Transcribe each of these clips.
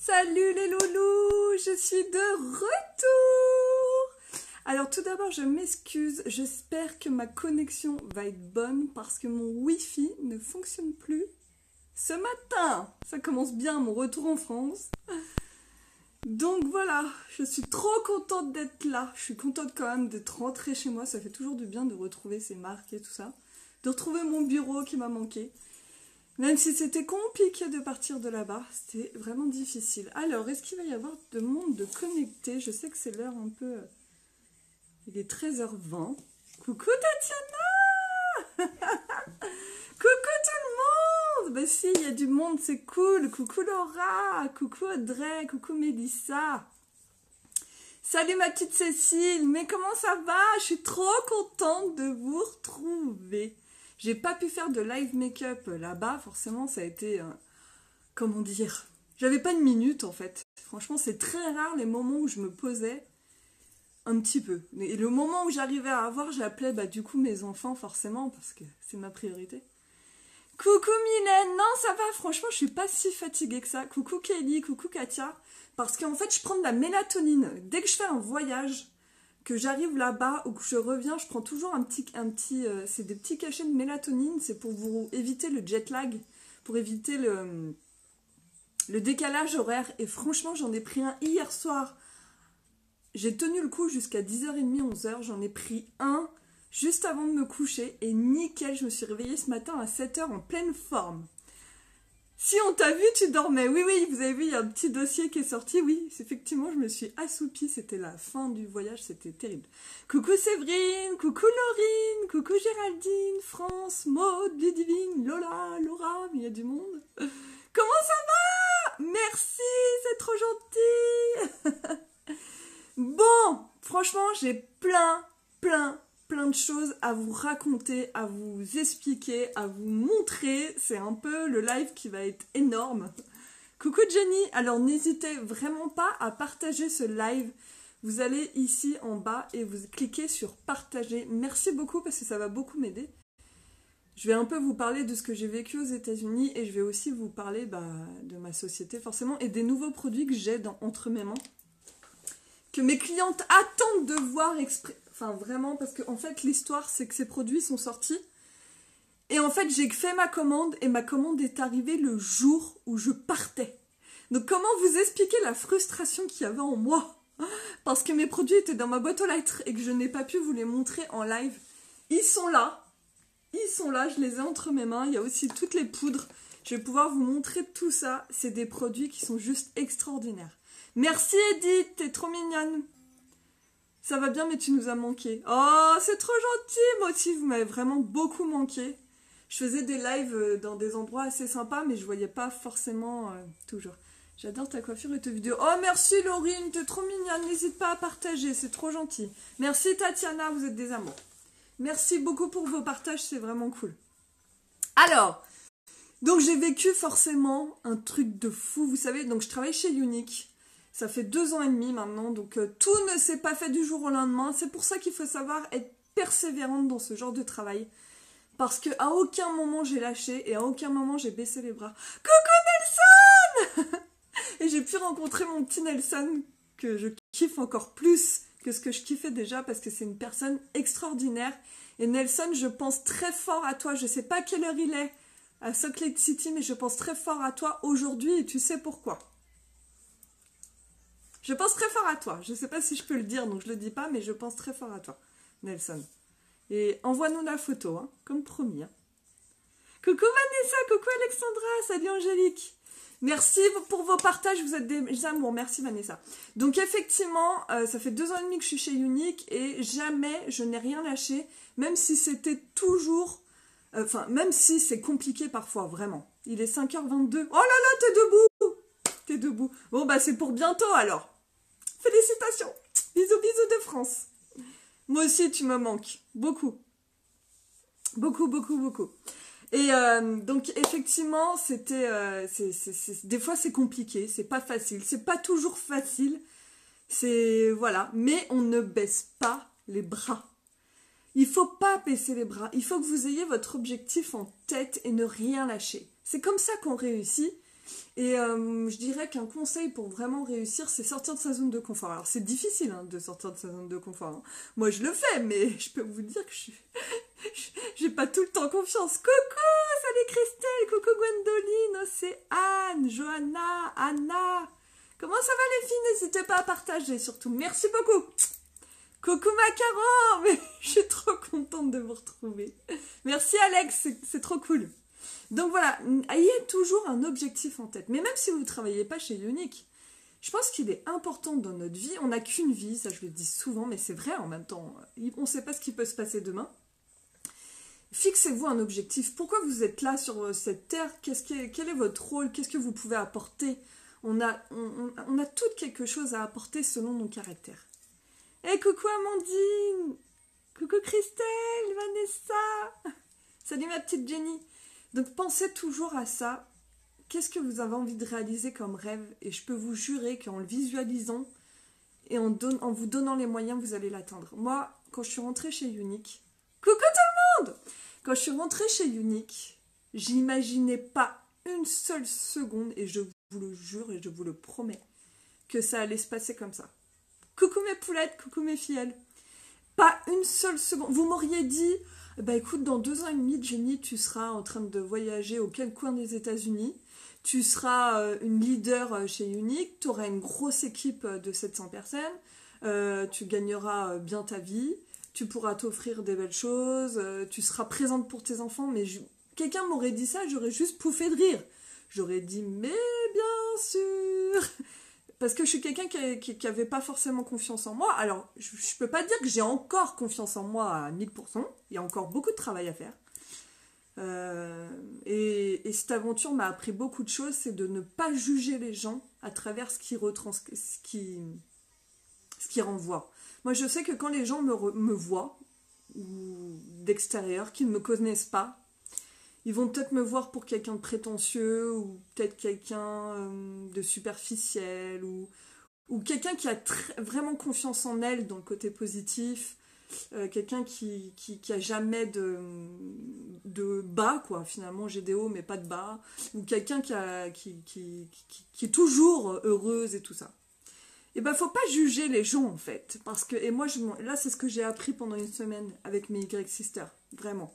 Salut les loulous, je suis de retour. Alors tout d'abord je m'excuse, j'espère que ma connexion va être bonne parce que mon Wi-Fi ne fonctionne plus ce matin. Ça commence bien mon retour en France. Donc voilà, je suis trop contente d'être là. Je suis contente quand même d'être rentrée chez moi, ça fait toujours du bien de retrouver ces marques et tout ça. De retrouver mon bureau qui m'a manqué. Même si c'était compliqué de partir de là-bas, c'était vraiment difficile. Alors, est-ce qu'il va y avoir de monde de connecté? Je sais que c'est l'heure un peu... Il est 13h20. Coucou Tatiana. Coucou tout le monde. Bah si, il y a du monde, c'est cool. Coucou Laura. Coucou Audrey. Coucou Mélissa. Salut ma petite Cécile. Mais comment ça va? Je suis trop contente de vous retrouver. J'ai pas pu faire de live make-up là-bas, forcément ça a été, comment dire, j'avais pas une minute en fait. Franchement c'est très rare les moments où je me posais un petit peu. Et le moment où j'arrivais à avoir, j'appelais du coup mes enfants forcément parce que c'est ma priorité. Coucou Mylène, non ça va, franchement je suis pas si fatiguée que ça. Coucou Kelly, coucou Katia, parce qu'en fait je prends de la mélatonine. Dès que je fais un voyage, que j'arrive là-bas ou que je reviens, je prends toujours c'est des petits cachets de mélatonine, c'est pour vous éviter le jet lag, pour éviter le décalage horaire. Et franchement, j'en ai pris un hier soir. J'ai tenu le coup jusqu'à 10h30, 11h, j'en ai pris un juste avant de me coucher et nickel, je me suis réveillée ce matin à 7h en pleine forme. Si on t'a vu, tu dormais. Oui, oui, vous avez vu, il y a un petit dossier qui est sorti. Oui, effectivement, je me suis assoupie. C'était la fin du voyage, c'était terrible. Coucou Séverine, coucou Laurine, coucou Géraldine, France, Maud, Ludivine, Lola, Laura, mais il y a du monde. Comment ça va? Merci, c'est trop gentil. Bon, franchement, j'ai plein de choses à vous raconter, à vous expliquer, à vous montrer. C'est un peu le live qui va être énorme. Coucou Jenny, alors n'hésitez vraiment pas à partager ce live. Vous allez ici en bas et vous cliquez sur partager. Merci beaucoup parce que ça va beaucoup m'aider. Je vais un peu vous parler de ce que j'ai vécu aux États-Unis et je vais aussi vous parler de ma société forcément et des nouveaux produits que j'ai entre mes mains. Que mes clientes attendent de voir Enfin, vraiment, parce qu'en fait, l'histoire, c'est que ces produits sont sortis. Et en fait, j'ai fait ma commande et ma commande est arrivée le jour où je partais. Donc, comment vous expliquer la frustration qu'il y avait en moi? Parce que mes produits étaient dans ma boîte aux lettres et que je n'ai pas pu vous les montrer en live. Ils sont là, je les ai entre mes mains. Il y a aussi toutes les poudres. Je vais pouvoir vous montrer tout ça. C'est des produits qui sont juste extraordinaires. Merci Edith, t'es trop mignonne. Ça va bien mais tu nous as manqué. Oh, c'est trop gentil. Moi aussi, vous m'avez vraiment beaucoup manqué. Je faisais des lives dans des endroits assez sympas mais je voyais pas forcément toujours. J'adore ta coiffure et tes vidéos. Oh, merci Laurine, t'es trop mignonne. N'hésite pas à partager, c'est trop gentil. Merci Tatiana, vous êtes des amours. Merci beaucoup pour vos partages, c'est vraiment cool. Alors, donc j'ai vécu forcément un truc de fou. Vous savez, donc je travaille chez Unique. Ça fait 2 ans et demi maintenant, donc tout ne s'est pas fait du jour au lendemain. C'est pour ça qu'il faut savoir être persévérante dans ce genre de travail. Parce qu'à aucun moment j'ai lâché et à aucun moment j'ai baissé les bras. Coucou Nelson. Et j'ai pu rencontrer mon petit Nelson, que je kiffe encore plus que ce que je kiffais déjà, parce que c'est une personne extraordinaire. Et Nelson, je pense très fort à toi. Je sais pas quelle heure il est à Salt Lake City, mais je pense très fort à toi aujourd'hui et tu sais pourquoi. Je pense très fort à toi. Je ne sais pas si je peux le dire, donc je le dis pas, mais je pense très fort à toi, Nelson. Et envoie-nous la photo, hein, comme promis. Hein. Coucou Vanessa, coucou Alexandra, salut Angélique. Merci pour vos partages, vous êtes des amours. Merci Vanessa. Donc effectivement, ça fait 2 ans et demi que je suis chez Unique et jamais je n'ai rien lâché, même si c'était toujours... même si c'est compliqué parfois, vraiment. Il est 5h22. Oh là là, t'es debout. T'es debout. Bon, c'est pour bientôt alors. Félicitations. Bisous, bisous de France. Moi aussi, tu me manques. Beaucoup. Beaucoup, beaucoup, beaucoup. Et donc, effectivement, des fois, c'est compliqué. C'est pas facile. C'est pas toujours facile. Voilà. Mais on ne baisse pas les bras. Il faut pas baisser les bras. Il faut que vous ayez votre objectif en tête et ne rien lâcher. C'est comme ça qu'on réussit. Et je dirais qu'un conseil pour vraiment réussir, c'est sortir de sa zone de confort. Alors c'est difficile hein, de sortir de sa zone de confort. Hein. Moi je le fais, mais je peux vous dire que j'ai pas tout le temps confiance. Coucou, salut Christelle, coucou Gwendoline, oh, c'est Anne, Johanna, Anna. Comment ça va les filles? N'hésitez pas à partager surtout. Merci beaucoup. Coucou Macaron, mais je suis trop contente de vous retrouver. Merci Alex, c'est trop cool. Donc voilà, ayez toujours un objectif en tête. Mais même si vous ne travaillez pas chez Unique, je pense qu'il est important dans notre vie. On n'a qu'une vie, ça je le dis souvent, mais c'est vrai en même temps. On ne sait pas ce qui peut se passer demain. Fixez-vous un objectif. Pourquoi vous êtes là sur cette terre? Quel est votre rôle? Qu'est-ce que vous pouvez apporter? On a toutes quelque chose à apporter selon nos caractères. Hey, coucou Amandine! Coucou Christelle, Vanessa! Salut ma petite Jenny! Donc pensez toujours à ça. Qu'est-ce que vous avez envie de réaliser comme rêve? Et je peux vous jurer qu'en le visualisant et en vous donnant les moyens, vous allez l'atteindre. Moi, quand je suis rentrée chez Unique... Coucou tout le monde! Quand je suis rentrée chez Unique, j'imaginais pas une seule seconde, et je vous le jure et je vous le promets, que ça allait se passer comme ça. Coucou mes poulettes, coucou mes filleules. Pas une seule seconde. Vous m'auriez dit, bah écoute, dans 2 ans et demi, Jenny, tu seras en train de voyager au quel coin des États-Unis. Tu seras une leader chez Unique. Tu auras une grosse équipe de 700 personnes. Tu gagneras bien ta vie. Tu pourras t'offrir des belles choses. Tu seras présente pour tes enfants. Mais quelqu'un m'aurait dit ça, j'aurais juste pouffé de rire. J'aurais dit, mais bien sûr. Parce que je suis quelqu'un qui n'avait pas forcément confiance en moi. Alors, je ne peux pas dire que j'ai encore confiance en moi à 1000%. Il y a encore beaucoup de travail à faire. Et cette aventure m'a appris beaucoup de choses. C'est de ne pas juger les gens à travers ce qu'ils renvoient. Moi, je sais que quand les gens me voient, ou d'extérieur, qui ne me connaissent pas, ils vont peut-être me voir pour quelqu'un de prétentieux, ou peut-être quelqu'un de superficiel, ou quelqu'un qui a vraiment confiance en elle dans le côté positif, quelqu'un qui a jamais de bas, quoi. Finalement, j'ai des hauts mais pas de bas, ou quelqu'un qui est toujours heureuse et tout ça. Et ben, faut pas juger les gens, en fait. Parce que, et moi, là, c'est ce que j'ai appris pendant une semaine avec mes Y-Sisters, vraiment.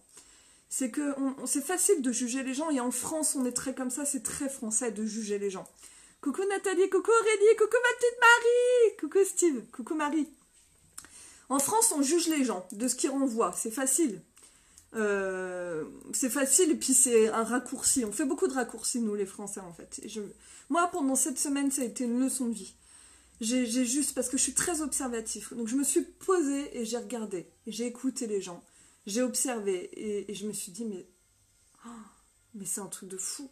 C'est que c'est facile de juger les gens, et en France, on est très comme ça, c'est très français de juger les gens. Coucou Nathalie, coucou Aurélie, coucou ma petite Marie, coucou Steve, coucou Marie. En France, on juge les gens de ce qu'ils renvoient, c'est facile. C'est facile, et puis c'est un raccourci. On fait beaucoup de raccourcis, nous, les Français, en fait. Moi, pendant cette semaine, ça a été une leçon de vie. J'ai juste, parce que je suis très observatif, donc je me suis posée et j'ai regardé, et j'ai écouté les gens. J'ai observé et je me suis dit, mais c'est un truc de fou.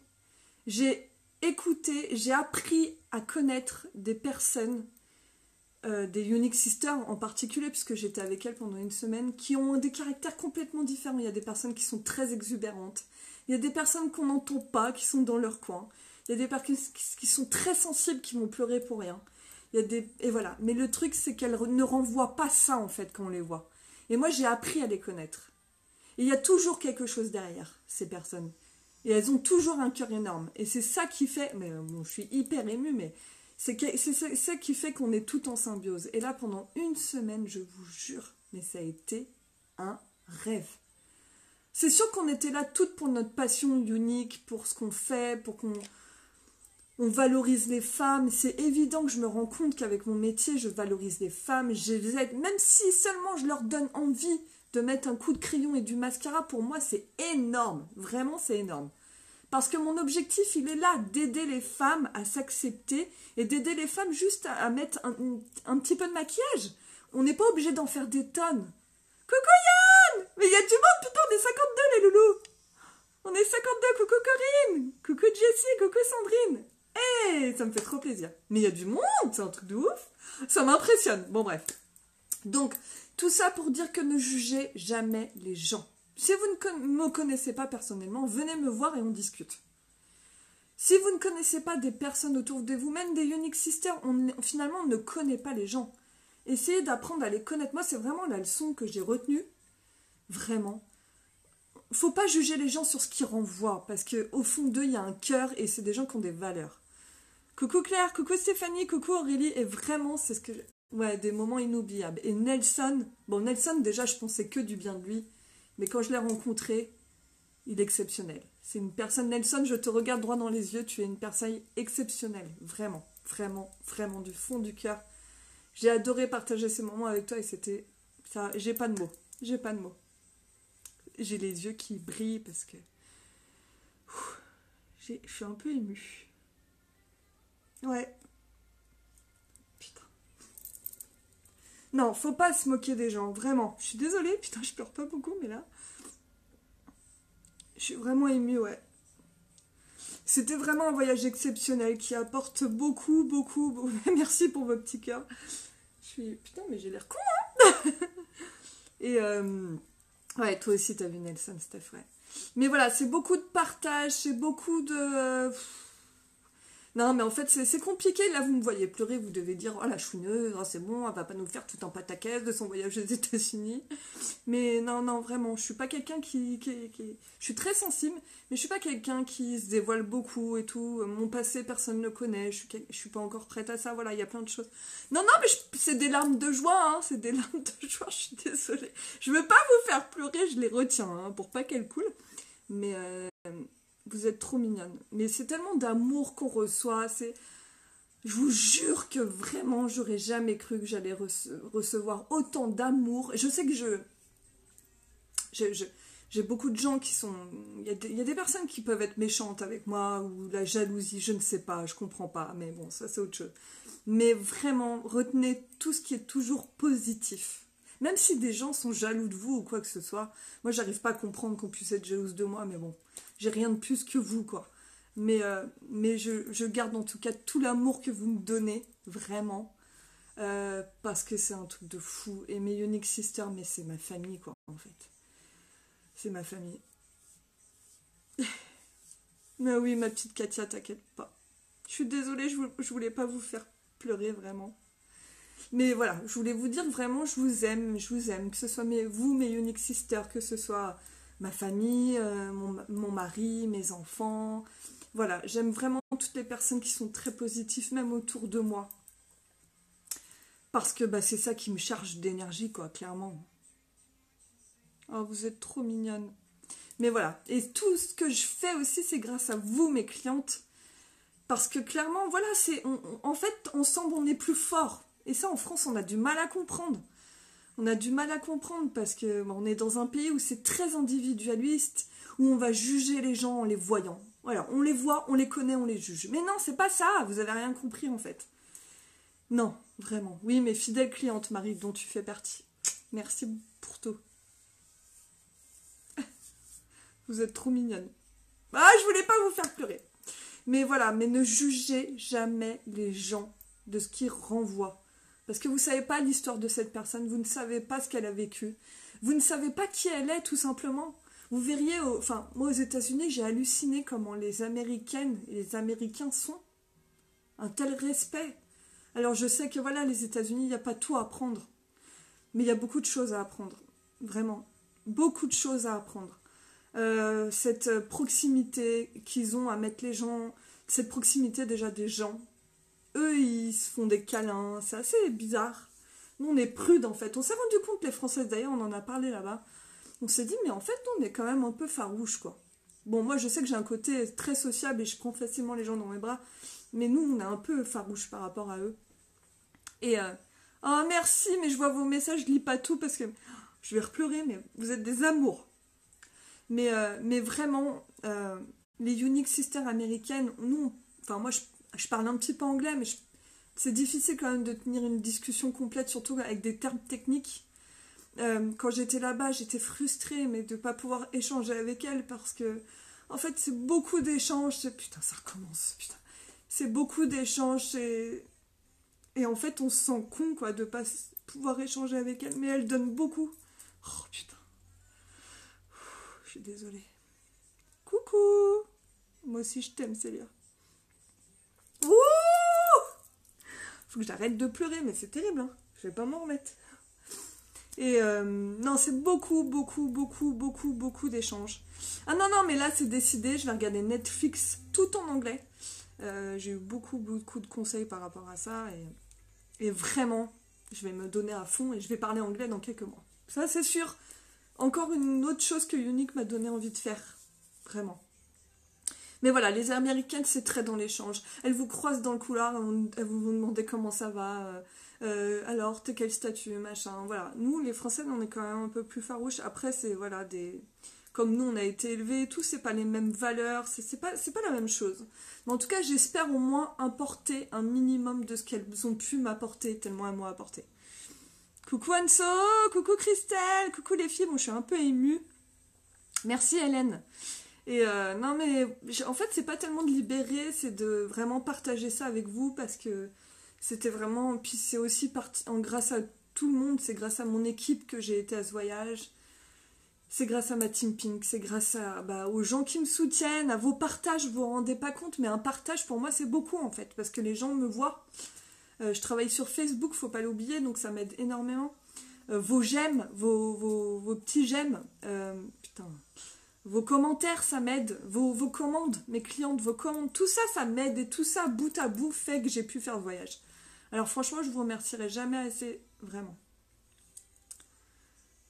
J'ai écouté, j'ai appris à connaître des personnes, des Unique Sisters en particulier, puisque j'étais avec elles pendant une semaine, qui ont des caractères complètement différents. Il y a des personnes qui sont très exubérantes. Il y a des personnes qu'on n'entend pas, qui sont dans leur coin. Il y a des personnes qui sont très sensibles, qui vont pleurer pour rien. Et voilà. Mais le truc, c'est qu'elles ne renvoient pas ça, en fait, quand on les voit. Et moi, j'ai appris à les connaître. Et il y a toujours quelque chose derrière, ces personnes. Et elles ont toujours un cœur énorme. Et c'est ça qui fait... Mais bon, je suis hyper émue, mais c'est ça qui fait qu'on est tout en symbiose. Et là, pendant une semaine, je vous jure, mais ça a été un rêve. C'est sûr qu'on était là toutes pour notre passion unique, pour ce qu'on fait, pour qu'on valorise les femmes. C'est évident que je me rends compte qu'avec mon métier, je valorise les femmes. Je les aide, même si seulement je leur donne envie de mettre un coup de crayon et du mascara, pour moi, c'est énorme. Vraiment, c'est énorme. Parce que mon objectif, il est là, d'aider les femmes à s'accepter et d'aider les femmes juste à mettre un petit peu de maquillage. On n'est pas obligé d'en faire des tonnes. Coucou Yann! Mais il y a du monde, putain, on est 52 les loulous! On est 52, coucou Corinne! Coucou Jessie, coucou Sandrine! Hey, ça me fait trop plaisir. Mais il y a du monde, c'est un truc de ouf. Ça m'impressionne. Bon, bref. Donc, tout ça pour dire que ne jugez jamais les gens. Si vous ne me connaissez pas personnellement, venez me voir et on discute. Si vous ne connaissez pas des personnes autour de vous, même des Unique Sisters, finalement, on ne connaît pas les gens. Essayez d'apprendre à les connaître. Moi, c'est vraiment la leçon que j'ai retenue. Vraiment. faut pas juger les gens sur ce qu'ils renvoient, parce qu'au fond d'eux, il y a un cœur, et c'est des gens qui ont des valeurs. Coucou Claire, coucou Stéphanie, coucou Aurélie, et vraiment, c'est ce que... Ouais, des moments inoubliables. Et Nelson, bon, Nelson, déjà, je pensais que du bien de lui, mais quand je l'ai rencontré, il est exceptionnel. C'est une personne, Nelson, je te regarde droit dans les yeux, tu es une personne exceptionnelle, vraiment, vraiment, vraiment, du fond du cœur. J'ai adoré partager ces moments avec toi, et c'était... ça, j'ai pas de mots, j'ai pas de mots. J'ai les yeux qui brillent, parce que... je suis un peu émue. Ouais. Putain. Non, faut pas se moquer des gens, vraiment. Je suis désolée, putain, je pleure pas beaucoup, mais là... je suis vraiment émue, ouais. C'était vraiment un voyage exceptionnel qui apporte beaucoup, beaucoup, beaucoup... Merci pour vos petits cœurs. Je suis... Putain, mais j'ai l'air con, hein. Et ouais, toi aussi, t'as vu Nelson, Steph, ouais. Mais voilà, c'est beaucoup de partage, c'est beaucoup de... Non, mais en fait, c'est compliqué. Là, vous me voyez pleurer, vous devez dire, oh la chouineuse, oh, c'est bon, elle va pas nous faire tout un pataquès de son voyage aux États-Unis. Mais non, non, vraiment, je suis pas quelqu'un qui... Je suis très sensible, mais je suis pas quelqu'un qui se dévoile beaucoup et tout. Mon passé, personne ne le connaît, je suis pas encore prête à ça, voilà, il y a plein de choses. Non, non, mais c'est des larmes de joie, hein, c'est des larmes de joie, je suis désolée. Je veux pas vous faire pleurer, je les retiens, hein, pour pas qu'elles coulent. Mais... vous êtes trop mignonne. Mais c'est tellement d'amour qu'on reçoit. Je vous jure que vraiment, j'aurais jamais cru que j'allais recevoir autant d'amour. Je sais que j'ai beaucoup de gens qui sont... Il y a des personnes qui peuvent être méchantes avec moi, ou la jalousie, je ne sais pas, je comprends pas. Mais bon, ça c'est autre chose. Mais vraiment, retenez tout ce qui est toujours positif. Même si des gens sont jaloux de vous ou quoi que ce soit, moi j'arrive pas à comprendre qu'on puisse être jalouse de moi, mais bon, j'ai rien de plus que vous, quoi. Mais je garde en tout cas tout l'amour que vous me donnez, vraiment, parce que c'est un truc de fou. Et mes Unique Sisters, mais c'est ma famille, quoi, en fait. C'est ma famille. Mais oui, ma petite Katia, t'inquiète pas. Je suis désolée, je voulais pas vous faire pleurer, vraiment. Mais voilà, je voulais vous dire vraiment, je vous aime, que ce soit vous, mes Unique Sisters, que ce soit ma famille, mon mari, mes enfants. Voilà, j'aime vraiment toutes les personnes qui sont très positives, même autour de moi. Parce que bah, c'est ça qui me charge d'énergie, quoi, clairement. Oh, vous êtes trop mignonne. Mais voilà, et tout ce que je fais aussi, c'est grâce à vous, mes clientes. Parce que clairement, voilà, en fait, ensemble, on est plus fort. Et ça, en France, on a du mal à comprendre. On a du mal à comprendre parce que on est dans un pays où c'est très individualiste, où on va juger les gens en les voyant. Voilà, on les voit, on les connaît, on les juge. Mais non, c'est pas ça, vous avez rien compris en fait. Non, vraiment. Oui, mes fidèles clientes, Marie, dont tu fais partie. Merci pour tout. Vous êtes trop mignonne. Ah, je voulais pas vous faire pleurer. Mais voilà, mais ne jugez jamais les gens de ce qu'ils renvoient. Parce que vous ne savez pas l'histoire de cette personne, vous ne savez pas ce qu'elle a vécu, vous ne savez pas qui elle est tout simplement. Vous verriez, enfin moi aux États-Unis, j'ai halluciné comment les Américaines et les Américains sont. Un tel respect. Alors je sais que voilà, les États-Unis, il n'y a pas tout à apprendre. Mais il y a beaucoup de choses à apprendre. Vraiment. Beaucoup de choses à apprendre. Cette proximité qu'ils ont à mettre les gens, cette proximité déjà des gens. Eux, ils se font des câlins, c'est assez bizarre. Nous, on est prudes, en fait. On s'est rendu compte, les Françaises, d'ailleurs, on en a parlé là-bas. On s'est dit, mais en fait, nous, on est quand même un peu farouches, quoi. Bon, moi, je sais que j'ai un côté très sociable et je prends facilement les gens dans mes bras. Mais nous, on est un peu farouches par rapport à eux. Et, oh, merci, mais je vois vos messages, je lis pas tout parce que je vais repleurer, mais vous êtes des amours. Mais vraiment, les Unique Sisters américaines, nous, enfin, moi, je parle un petit peu anglais, mais c'est difficile quand même de tenir une discussion complète, surtout avec des termes techniques. Quand j'étais là-bas, j'étais frustrée, mais de ne pas pouvoir échanger avec elles, parce que, en fait, c'est beaucoup d'échanges. Putain, ça recommence, putain. C'est beaucoup d'échanges, et en fait, on se sent con, quoi, de ne pas pouvoir échanger avec elles, mais elles donnent beaucoup. Oh, putain. Je suis désolée. Coucou! Moi aussi, je t'aime, Célia. Ouh! Faut que j'arrête de pleurer, mais c'est terrible, hein. Je vais pas m'en remettre. Et non, c'est beaucoup, beaucoup, beaucoup, beaucoup, beaucoup d'échanges. Ah non, non, mais là, c'est décidé, je vais regarder Netflix tout en anglais. J'ai eu beaucoup, beaucoup de conseils par rapport à ça. Et vraiment, je vais me donner à fond et je vais parler anglais dans quelques mois. Ça, c'est sûr. Encore une autre chose que Unique m'a donné envie de faire. Vraiment. Mais voilà, les Américaines, c'est très dans l'échange. Elles vous croisent dans le couloir, elles vous demandent comment ça va. Alors, t'es quel statut, machin. Voilà. Nous, les Françaises, on est quand même un peu plus farouches. Après, c'est voilà, des... Comme nous, on a été élevés, et tout, c'est pas les mêmes valeurs, c'est pas la même chose. Mais en tout cas, j'espère au moins importer un minimum de ce qu'elles ont pu m'apporter, tellement elles m'ont apporté. Coucou Anso, coucou Christelle, coucou les filles, bon, je suis un peu émue. Merci Hélène. Et non mais en fait c'est pas tellement de libérer, c'est de vraiment partager ça avec vous parce que c'était vraiment, puis c'est aussi grâce à tout le monde, c'est grâce à mon équipe que j'ai été à ce voyage, c'est grâce à ma team Pink, c'est grâce aux gens qui me soutiennent, à vos partages, vous vous rendez pas compte, mais un partage pour moi c'est beaucoup en fait, parce que les gens me voient, je travaille sur Facebook, faut pas l'oublier, donc ça m'aide énormément, vos j'aime, vos petits j'aime, putain... Vos commentaires, ça m'aide. Vos commandes, mes clientes, vos commandes, tout ça, ça m'aide. Et tout ça, bout à bout, fait que j'ai pu faire le voyage. Alors franchement, je vous remercierai jamais assez. Vraiment.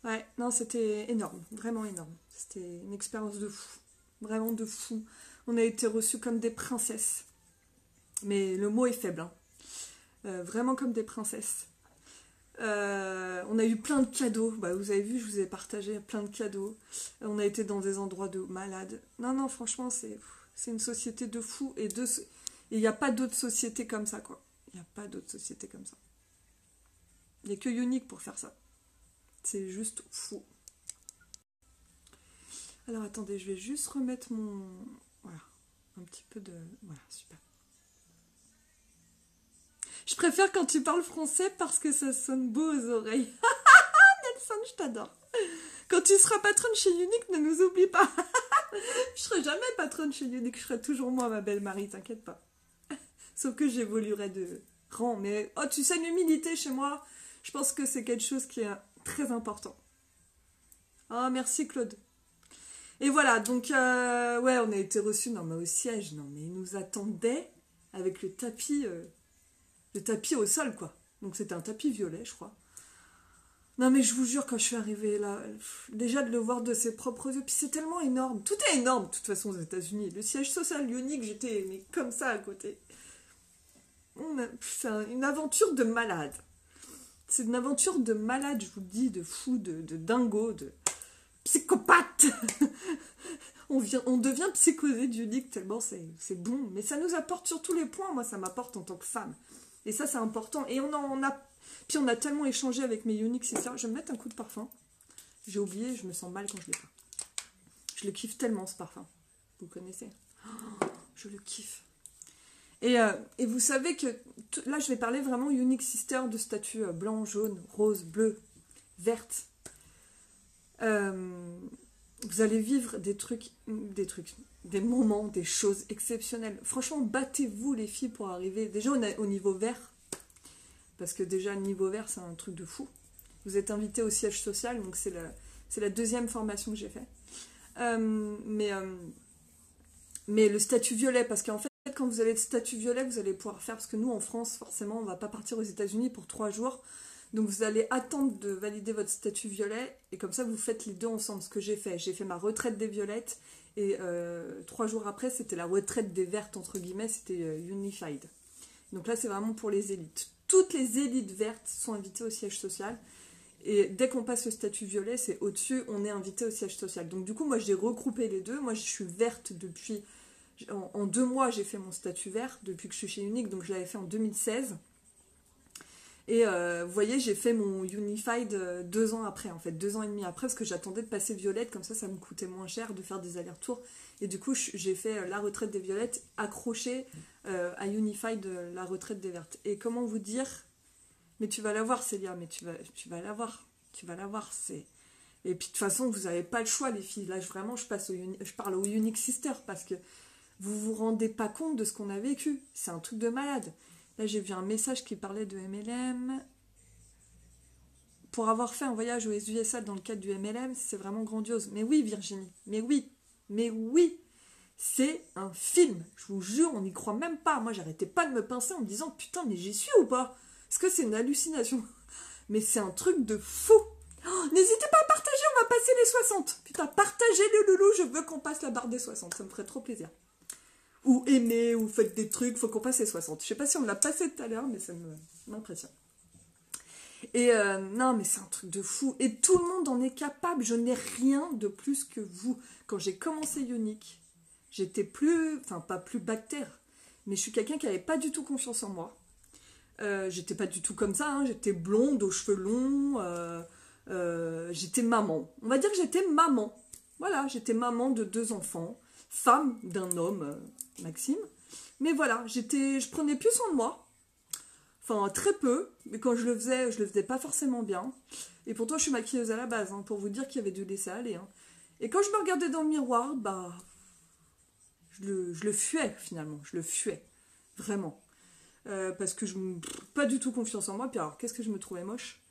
Ouais, non, c'était énorme. Vraiment énorme. C'était une expérience de fou. Vraiment de fou. On a été reçus comme des princesses. Mais le mot est faible. Hein. Vraiment comme des princesses. On a eu plein de cadeaux. Bah, vous avez vu, je vous ai partagé plein de cadeaux. On a été dans des endroits de malades. Non, non, franchement, c'est une société de fous. Et il n'y a pas d'autre société comme ça, quoi. Il n'y a pas d'autre société comme ça. Il n'y a que Unique pour faire ça. C'est juste fou. Alors, attendez, je vais juste remettre mon... Voilà, un petit peu de... Voilà, super. Je préfère quand tu parles français parce que ça sonne beau aux oreilles. Nelson, je t'adore. Quand tu seras patronne chez Unique, ne nous oublie pas. Je serai jamais patronne chez Unique, je serai toujours moi, ma belle Marie, t'inquiète pas. Sauf que j'évoluerai de rang. Mais, oh, tu sais, l'humilité chez moi, je pense que c'est quelque chose qui est très important. Oh, merci Claude. Et voilà, donc, ouais, on a été reçus, non, mais au siège, non, mais ils nous attendaient avec le tapis au sol, quoi. Donc c'était un tapis violet, je crois. Non mais je vous jure, quand je suis arrivée là, déjà de le voir de ses propres yeux, puis c'est tellement énorme. Tout est énorme, de toute façon, aux États-Unis. Le siège social Unique, j'étais mais comme ça à côté. C'est une aventure de malade. C'est une aventure de malade, je vous le dis, de fou, de dingo, de psychopathe. On devient psychosé d'Unique tellement c'est bon. Mais ça nous apporte sur tous les points. Moi, ça m'apporte en tant que femme. Et ça, c'est important. Et puis on a tellement échangé avec mes Unique Sisters. Je vais me mettre un coup de parfum. J'ai oublié, je me sens mal quand je l'ai pas. Je le kiffe tellement, ce parfum. Vous connaissez? Oh, je le kiffe. Et vous savez que... Là, je vais parler vraiment Unique Sister de statut blanc, jaune, rose, bleu, verte. Vous allez vivre des moments, des choses exceptionnelles. Franchement, battez-vous les filles pour arriver. Déjà, on est au niveau vert. Parce que déjà, le niveau vert, c'est un truc de fou. Vous êtes invité au siège social, donc c'est la deuxième formation que j'ai fait. Mais le statut violet, parce qu'en fait, quand vous avez le statut violet, vous allez pouvoir faire, parce que nous, en France, forcément, on ne va pas partir aux États-Unis pour 3 jours. Donc vous allez attendre de valider votre statut violet, et comme ça, vous faites les deux ensemble. Ce que j'ai fait ma retraite des violettes, et 3 jours après, c'était la retraite des vertes, entre guillemets, c'était Unified. Donc là, c'est vraiment pour les élites. Toutes les élites vertes sont invitées au siège social. Et dès qu'on passe le statut violet, c'est au-dessus, on est invité au siège social. Donc du coup, moi, j'ai regroupé les deux. Moi, je suis verte depuis... En 2 mois, j'ai fait mon statut vert depuis que je suis chez Unique. Donc je l'avais fait en 2016. Et vous voyez, j'ai fait mon Unified 2 ans après, en fait, 2 ans et demi après, parce que j'attendais de passer violette, comme ça me coûtait moins cher de faire des allers-retours. Et du coup, j'ai fait la retraite des violettes accrochée à Unified, la retraite des vertes. Et comment vous dire, mais tu vas la voir, Célia, mais tu vas la voir. Tu vas la voir, c'est... Et puis de toute façon, vous n'avez pas le choix, les filles. Là, vraiment, je parle aux Unique Sisters, parce que vous vous rendez pas compte de ce qu'on a vécu. C'est un truc de malade. Là, j'ai vu un message qui parlait de MLM. pour avoir fait un voyage aux USA dans le cadre du MLM, c'est vraiment grandiose. Mais oui, Virginie, mais oui, c'est un film. Je vous jure, on n'y croit même pas. Moi, j'arrêtais pas de me pincer en me disant, putain, mais j'y suis ou pas? Est-ce que c'est une hallucination? Mais c'est un truc de fou. Oh, n'hésitez pas à partager, on va passer les 60. Putain, partagez le loulou, je veux qu'on passe la barre des 60, ça me ferait trop plaisir. Ou aimez, ou faites des trucs, faut qu'on passe les 60. Je sais pas si on l'a passé tout à l'heure, mais ça m'impressionne. Et non, mais c'est un truc de fou. Et tout le monde en est capable. Je n'ai rien de plus que vous. Quand j'ai commencé Ionic, j'étais pas plus bactère, mais je suis quelqu'un qui n'avait pas du tout confiance en moi. J'étais pas du tout comme ça, hein. J'étais blonde, aux cheveux longs, j'étais maman. On va dire que j'étais maman. Voilà, j'étais maman de 2 enfants, femme d'un homme, Maxime. Mais voilà, je prenais plus soin de moi. Enfin, très peu, mais quand je le faisais pas forcément bien. Et pourtant, je suis maquilleuse à la base, hein, pour vous dire qu'il y avait du laisser aller. Hein. Et quand je me regardais dans le miroir, bah, je le fuais, finalement. Je le fuais. Vraiment. Parce que pas du tout confiance en moi. Puis alors, qu'est-ce que je me trouvais moche.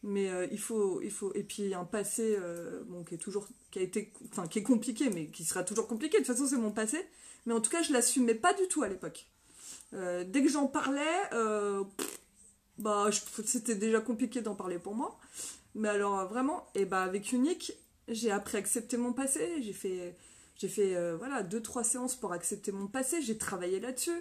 Mais il faut... Et puis, un passé, bon, qui est compliqué, mais qui sera toujours compliqué. De toute façon, c'est mon passé. Mais en tout cas, je l'assumais pas du tout à l'époque. Dès que j'en parlais, c'était déjà compliqué d'en parler pour moi. Mais alors vraiment, et bah avec Ionic, j'ai appris à accepter mon passé. J'ai fait 2-3 séances pour accepter mon passé. J'ai travaillé là-dessus.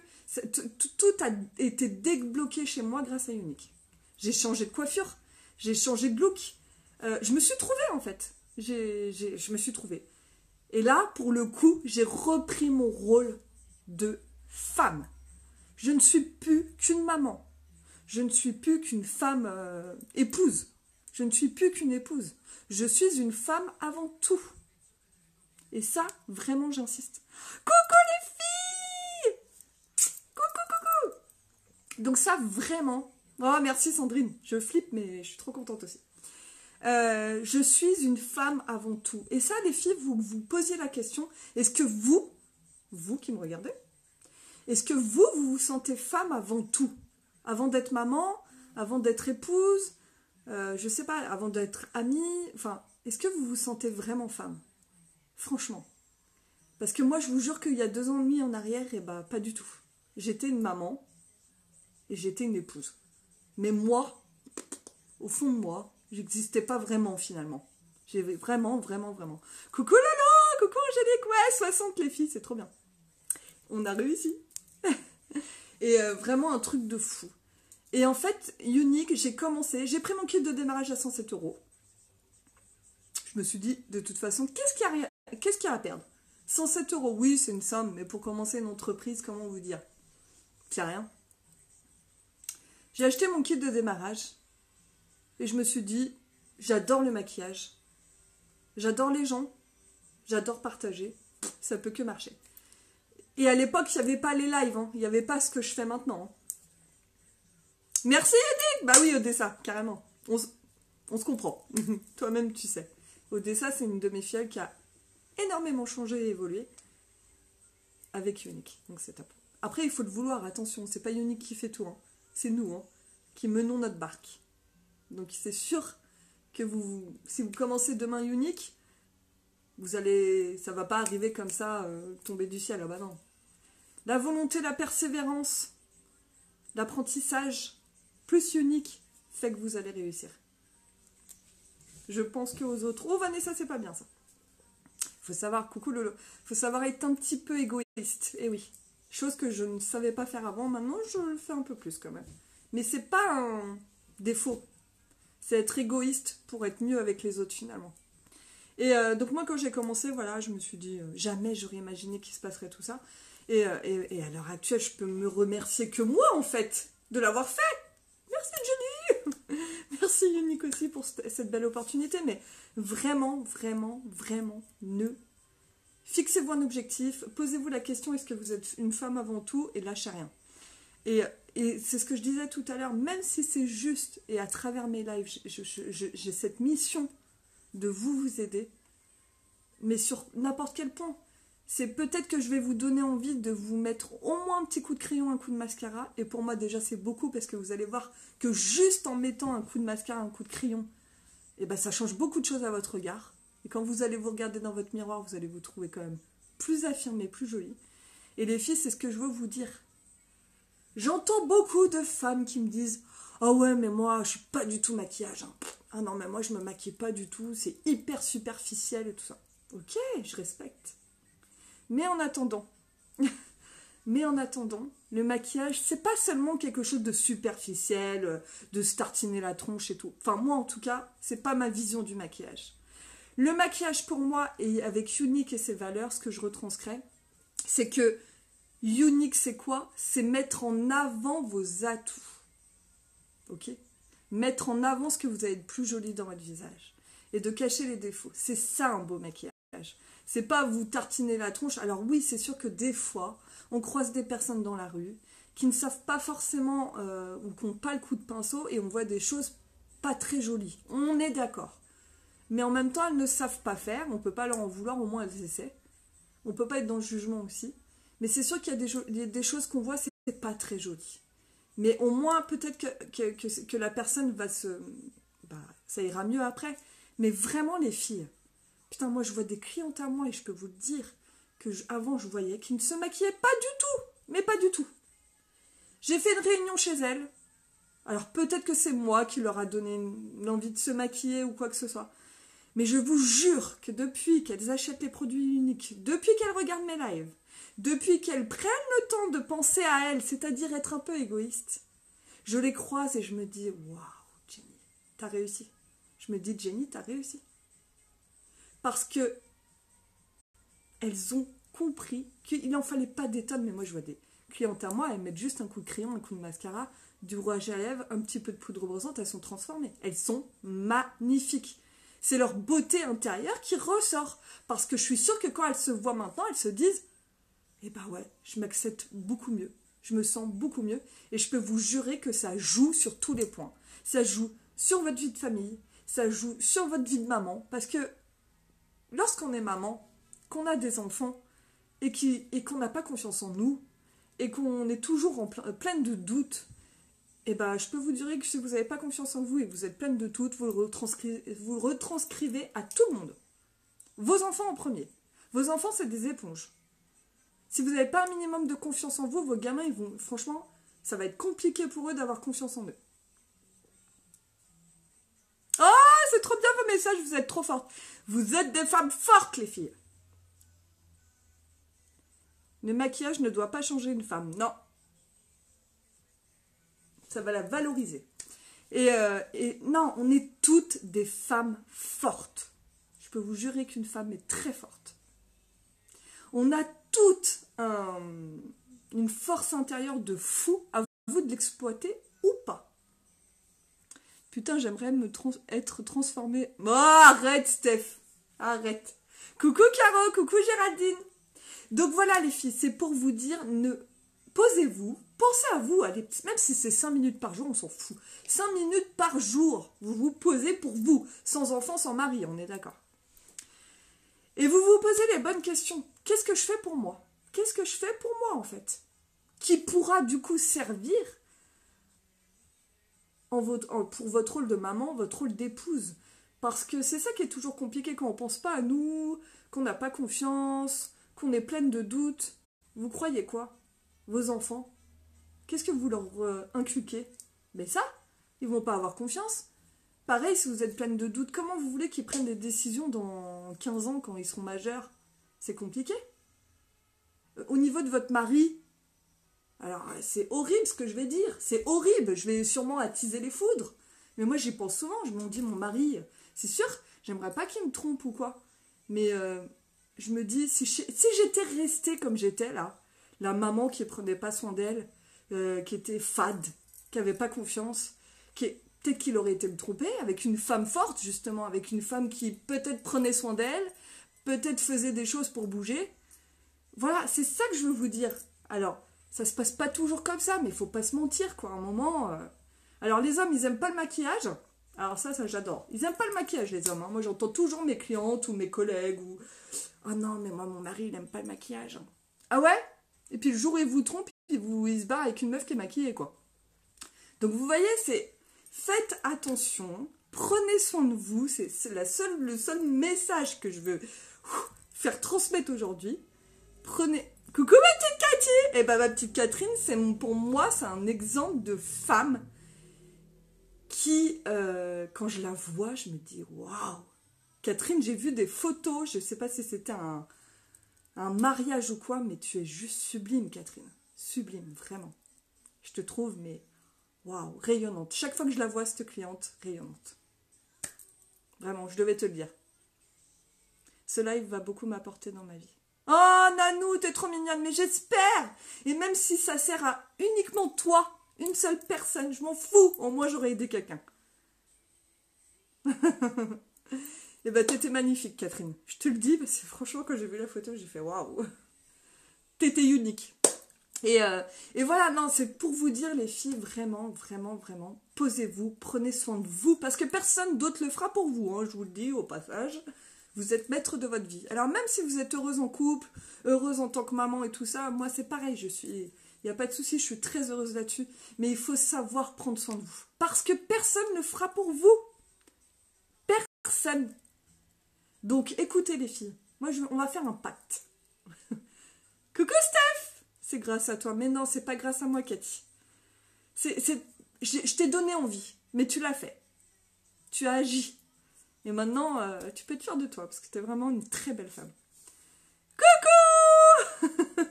Tout a été débloqué chez moi grâce à Ionic. J'ai changé de coiffure, j'ai changé de look. Je me suis trouvée en fait. Je me suis trouvée. Et là, pour le coup, j'ai repris mon rôle de femme. Je ne suis plus qu'une maman. Je ne suis plus qu'une femme épouse. Je ne suis plus qu'une épouse. Je suis une femme avant tout. Et ça, vraiment, j'insiste. Coucou les filles! Coucou! Donc ça, vraiment... Oh, merci Sandrine. Je flippe, mais je suis trop contente aussi. Je suis une femme avant tout. Et ça, les filles, vous vous posiez la question, est-ce que vous qui me regardez, est-ce que vous vous sentez femme avant tout? Avant d'être maman, avant d'être épouse, je sais pas, avant d'être amie, enfin, est-ce que vous vous sentez vraiment femme? Franchement. Parce que moi, je vous jure qu'il y a 2 ans et demi en arrière, et bah, pas du tout. J'étais une maman et j'étais une épouse. Mais moi, au fond de moi, j'existais pas vraiment finalement. J'avais vraiment. Coucou Lolo, coucou Angélique, ouais, 60 les filles, c'est trop bien. On a réussi. Et vraiment un truc de fou. Et en fait, Ionic, j'ai pris mon kit de démarrage à 107 €. Je me suis dit, de toute façon, qu'est-ce qu'il y a à perdre? 107 €, oui, c'est une somme, mais pour commencer une entreprise, comment vous dire? C'est rien. J'ai acheté mon kit de démarrage et je me suis dit, j'adore le maquillage, j'adore les gens, j'adore partager, ça peut que marcher. Et à l'époque, il n'y avait pas les lives, hein. Il n'y avait pas ce que je fais maintenant. Hein. Merci Yannick. Bah oui, Odessa, carrément. On se comprend. Toi-même, tu sais. Odessa, c'est une de mes filles qui a énormément changé et évolué avec Ionic. Donc c'est top. Après, il faut le vouloir, attention. C'est pas Ionic qui fait tout. Hein. C'est nous hein, qui menons notre barque. Donc c'est sûr que si vous commencez demain Ionic, ça va pas arriver comme ça, tomber du ciel. Ah bah non. La volonté, la persévérance, l'apprentissage, plus Ionic, fait que vous allez réussir. Je pense qu'aux autres... Oh Vanessa, c'est pas bien ça. Faut savoir, coucou Lolo, faut savoir être un petit peu égoïste. Et oui, chose que je ne savais pas faire avant, maintenant je le fais un peu plus quand même. Mais c'est pas un défaut. C'est être égoïste pour être mieux avec les autres finalement. Et donc moi quand j'ai commencé, voilà, je me suis dit, jamais j'aurais imaginé qu'il se passerait tout ça. Et à l'heure actuelle, je peux me remercier que moi en fait, de l'avoir fait. Merci Jenny. Merci Ionic aussi pour cette belle opportunité. Mais vraiment, fixez-vous un objectif, posez-vous la question, est-ce que vous êtes une femme avant tout, et lâchez rien. Et c'est ce que je disais tout à l'heure, même si c'est juste, et à travers mes lives, j'ai cette mission de vous aider, mais sur n'importe quel point. C'est peut-être que je vais vous donner envie de vous mettre au moins un petit coup de crayon, un coup de mascara. Et pour moi, déjà, c'est beaucoup parce que vous allez voir que juste en mettant un coup de mascara, un coup de crayon, et ben ça change beaucoup de choses à votre regard. Et quand vous allez vous regarder dans votre miroir, vous allez vous trouver quand même plus affirmé, plus jolie. Et les filles, c'est ce que je veux vous dire. J'entends beaucoup de femmes qui me disent « Ah ouais, mais moi, je suis pas du tout maquillage. Hein. Ah non, mais moi, je me maquille pas du tout. C'est hyper superficiel et tout ça. » Ok, je respecte. Mais en attendant, le maquillage, c'est pas seulement quelque chose de superficiel, de se tartiner la tronche et tout. Enfin, moi, en tout cas, c'est pas ma vision du maquillage. Le maquillage, pour moi, et avec Unique et ses valeurs, ce que je retranscris, c'est que Unique, c'est quoi? C'est mettre en avant vos atouts. Ok? Mettre en avant ce que vous avez de plus joli dans votre visage. Et de cacher les défauts. C'est ça un beau maquillage. C'est pas vous tartiner la tronche. Alors oui, c'est sûr que des fois, on croise des personnes dans la rue qui ne savent pas forcément ou qui n'ont pas le coup de pinceau et on voit des choses pas très jolies. On est d'accord. Mais en même temps, elles ne savent pas faire. On ne peut pas leur en vouloir, au moins elles essaient. On ne peut pas être dans le jugement aussi. Mais c'est sûr qu'il y a des choses qu'on voit, c'est pas très joli. Mais au moins, peut-être que la personne va se... Bah, ça ira mieux après. Mais vraiment, les filles... Putain, moi, je vois des clientes à moi et je peux vous le dire que avant, je voyais qu'ils ne se maquillaient pas du tout. Mais pas du tout. J'ai fait une réunion chez elles. Alors, peut-être que c'est moi qui leur a donné l'envie de se maquiller ou quoi que ce soit. Mais je vous jure que depuis qu'elles achètent les produits Uniques, depuis qu'elles regardent mes lives, depuis qu'elles prennent le temps de penser à elles, c'est-à-dire être un peu égoïste, je les croise et je me dis « Waouh, Jenny, t'as réussi ». Je me dis « Jenny, t'as réussi ». Parce que elles ont compris qu'il n'en fallait pas des tonnes. Mais moi, je vois des clientes à moi, elles mettent juste un coup de crayon, un coup de mascara, du rouge à lèvres, un petit peu de poudre bronzante, elles sont transformées. Elles sont magnifiques. C'est leur beauté intérieure qui ressort. Parce que je suis sûre que quand elles se voient maintenant, elles se disent « Eh ben ouais, je m'accepte beaucoup mieux. Je me sens beaucoup mieux. » Et je peux vous jurer que ça joue sur tous les points. Ça joue sur votre vie de famille. Ça joue sur votre vie de maman. Parce que lorsqu'on est maman, qu'on a des enfants et qu'on n'a pas confiance en nous et qu'on est toujours pleine de doutes, et ben je peux vous dire que si vous n'avez pas confiance en vous et que vous êtes pleine de doutes, vous le retranscrivez à tout le monde. Vos enfants en premier. Vos enfants, c'est des éponges. Si vous n'avez pas un minimum de confiance en vous, vos gamins, ils vont, franchement, ça va être compliqué pour eux d'avoir confiance en eux. Oh, c'est trop bien vos messages, vous êtes trop fortes. Vous êtes des femmes fortes, les filles. Le maquillage ne doit pas changer une femme, non. Ça va la valoriser. Et non, on est toutes des femmes fortes. Je peux vous jurer qu'une femme est très forte. On a toutes une force intérieure de fou. À vous de l'exploiter ou pas. Putain, j'aimerais être transformée. Oh, arrête, Steph. Arrête. Coucou, Caro. Coucou, Géraldine. Donc voilà, les filles, c'est pour vous dire, posez-vous, pensez à vous, allez, même si c'est 5 minutes par jour, on s'en fout. 5 minutes par jour, vous vous posez pour vous, sans enfant, sans mari, on est d'accord. Et vous vous posez les bonnes questions. Qu'est-ce que je fais pour moi? Qu'est-ce que je fais pour moi, en fait? Qui pourra, du coup, servir pour votre rôle de maman, votre rôle d'épouse. Parce que c'est ça qui est toujours compliqué quand on pense pas à nous, qu'on n'a pas confiance, qu'on est pleine de doutes. Vous croyez quoi? Vos enfants? Qu'est-ce que vous leur inculquez? Mais ça, ils vont pas avoir confiance. Pareil, si vous êtes pleine de doutes, comment vous voulez qu'ils prennent des décisions dans 15 ans quand ils seront majeurs? C'est compliqué. Au niveau de votre mari, alors, c'est horrible ce que je vais dire. C'est horrible. Je vais sûrement attiser les foudres. Mais moi, j'y pense souvent. Je me dis, mon mari, c'est sûr, j'aimerais pas qu'il me trompe ou quoi. Mais je me dis, si j'étais restée comme j'étais là, la maman qui prenait pas soin d'elle, qui était fade, qui avait pas confiance, peut-être qu'il aurait été me tromper avec une femme forte, justement, avec une femme qui peut-être prenait soin d'elle, peut-être faisait des choses pour bouger. Voilà, c'est ça que je veux vous dire. Alors, ça se passe pas toujours comme ça, mais il faut pas se mentir, quoi. À un moment... Alors, les hommes, ils aiment pas le maquillage. Alors ça, j'adore. Ils aiment pas le maquillage, les hommes. Hein. Moi, j'entends toujours mes clientes ou mes collègues ou... « Oh non, mais moi, mon mari, il aime pas le maquillage. Hein. » Ah ouais? Et puis, le jour où il vous trompe, il se barre avec une meuf qui est maquillée, quoi. Donc, vous voyez, c'est... Faites attention Prenez soin de vous, c'est le seul message que je veux faire transmettre aujourd'hui. Coucou ma petite Cathy. Eh ben ma petite Catherine, pour moi, c'est un exemple de femme qui, quand je la vois, je me dis waouh. Catherine, j'ai vu des photos, je sais pas si c'était un mariage ou quoi, mais tu es juste sublime, Catherine. Sublime, vraiment. Je te trouve, mais waouh, rayonnante. Chaque fois que je la vois, cette cliente, rayonnante. Vraiment, je devais te le dire. Ce live va beaucoup m'apporter dans ma vie. Oh, Nanou, t'es trop mignonne, mais j'espère. Et même si ça sert à uniquement toi, une seule personne, je m'en fous. Au moins, j'aurais aidé quelqu'un. Et bah, t'étais magnifique, Catherine. Je te le dis, parce que franchement, quand j'ai vu la photo, j'ai fait waouh. T'étais unique. Et voilà, non, c'est pour vous dire, les filles, vraiment, vraiment, vraiment, posez-vous, prenez soin de vous, parce que personne d'autre le fera pour vous, hein, je vous le dis au passage. Vous êtes maître de votre vie. Alors même si vous êtes heureuse en couple, heureuse en tant que maman et tout ça, moi c'est pareil, il n'y a pas de souci, je suis très heureuse là-dessus. Mais il faut savoir prendre soin de vous. Parce que personne ne le fera pour vous. Personne. Donc écoutez les filles, on va faire un pacte. Coucou Steph. C'est grâce à toi. Mais non, c'est pas grâce à moi, Cathy. Je t'ai donné envie, mais tu l'as fait. Tu as agi. Et maintenant, tu peux être fière de toi, parce que t'es vraiment une très belle femme. Coucou.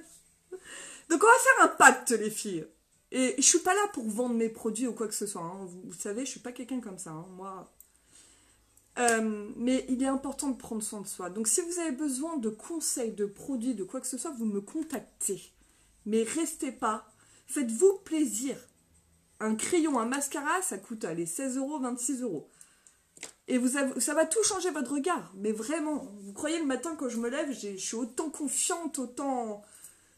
Donc on va faire un pacte, les filles. Et je suis pas là pour vendre mes produits ou quoi que ce soit. Hein. Vous savez, je suis pas quelqu'un comme ça. Hein. Moi. Mais il est important de prendre soin de soi. Donc si vous avez besoin de conseils, de produits, de quoi que ce soit, vous me contactez. Mais restez pas. Faites-vous plaisir. Un crayon, un mascara, ça coûte, allez, 16 €, 26 €. Et ça va tout changer votre regard. Mais vraiment, vous croyez le matin quand je me lève, je suis autant confiante, autant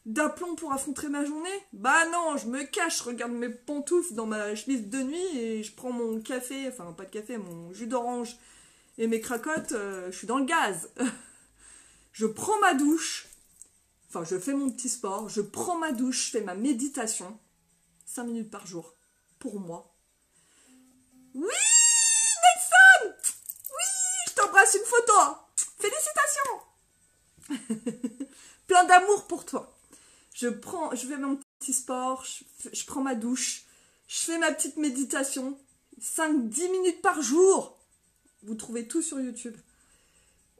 d'aplomb pour affronter ma journée? Bah non, je me cache, je regarde mes pantoufles dans ma chemise de nuit et je prends mon café, enfin pas de café, mon jus d'orange et mes cracottes, je suis dans le gaz. Je prends ma douche, enfin je fais mon petit sport, je prends ma douche, je fais ma méditation, 5 minutes par jour, pour moi. Oui, Nelson! Oui, je t'embrasse, une photo. Félicitations. Plein d'amour pour toi. Je fais mon petit sport, je prends ma douche, je fais ma petite méditation, 5-10 minutes par jour. Vous trouvez tout sur YouTube.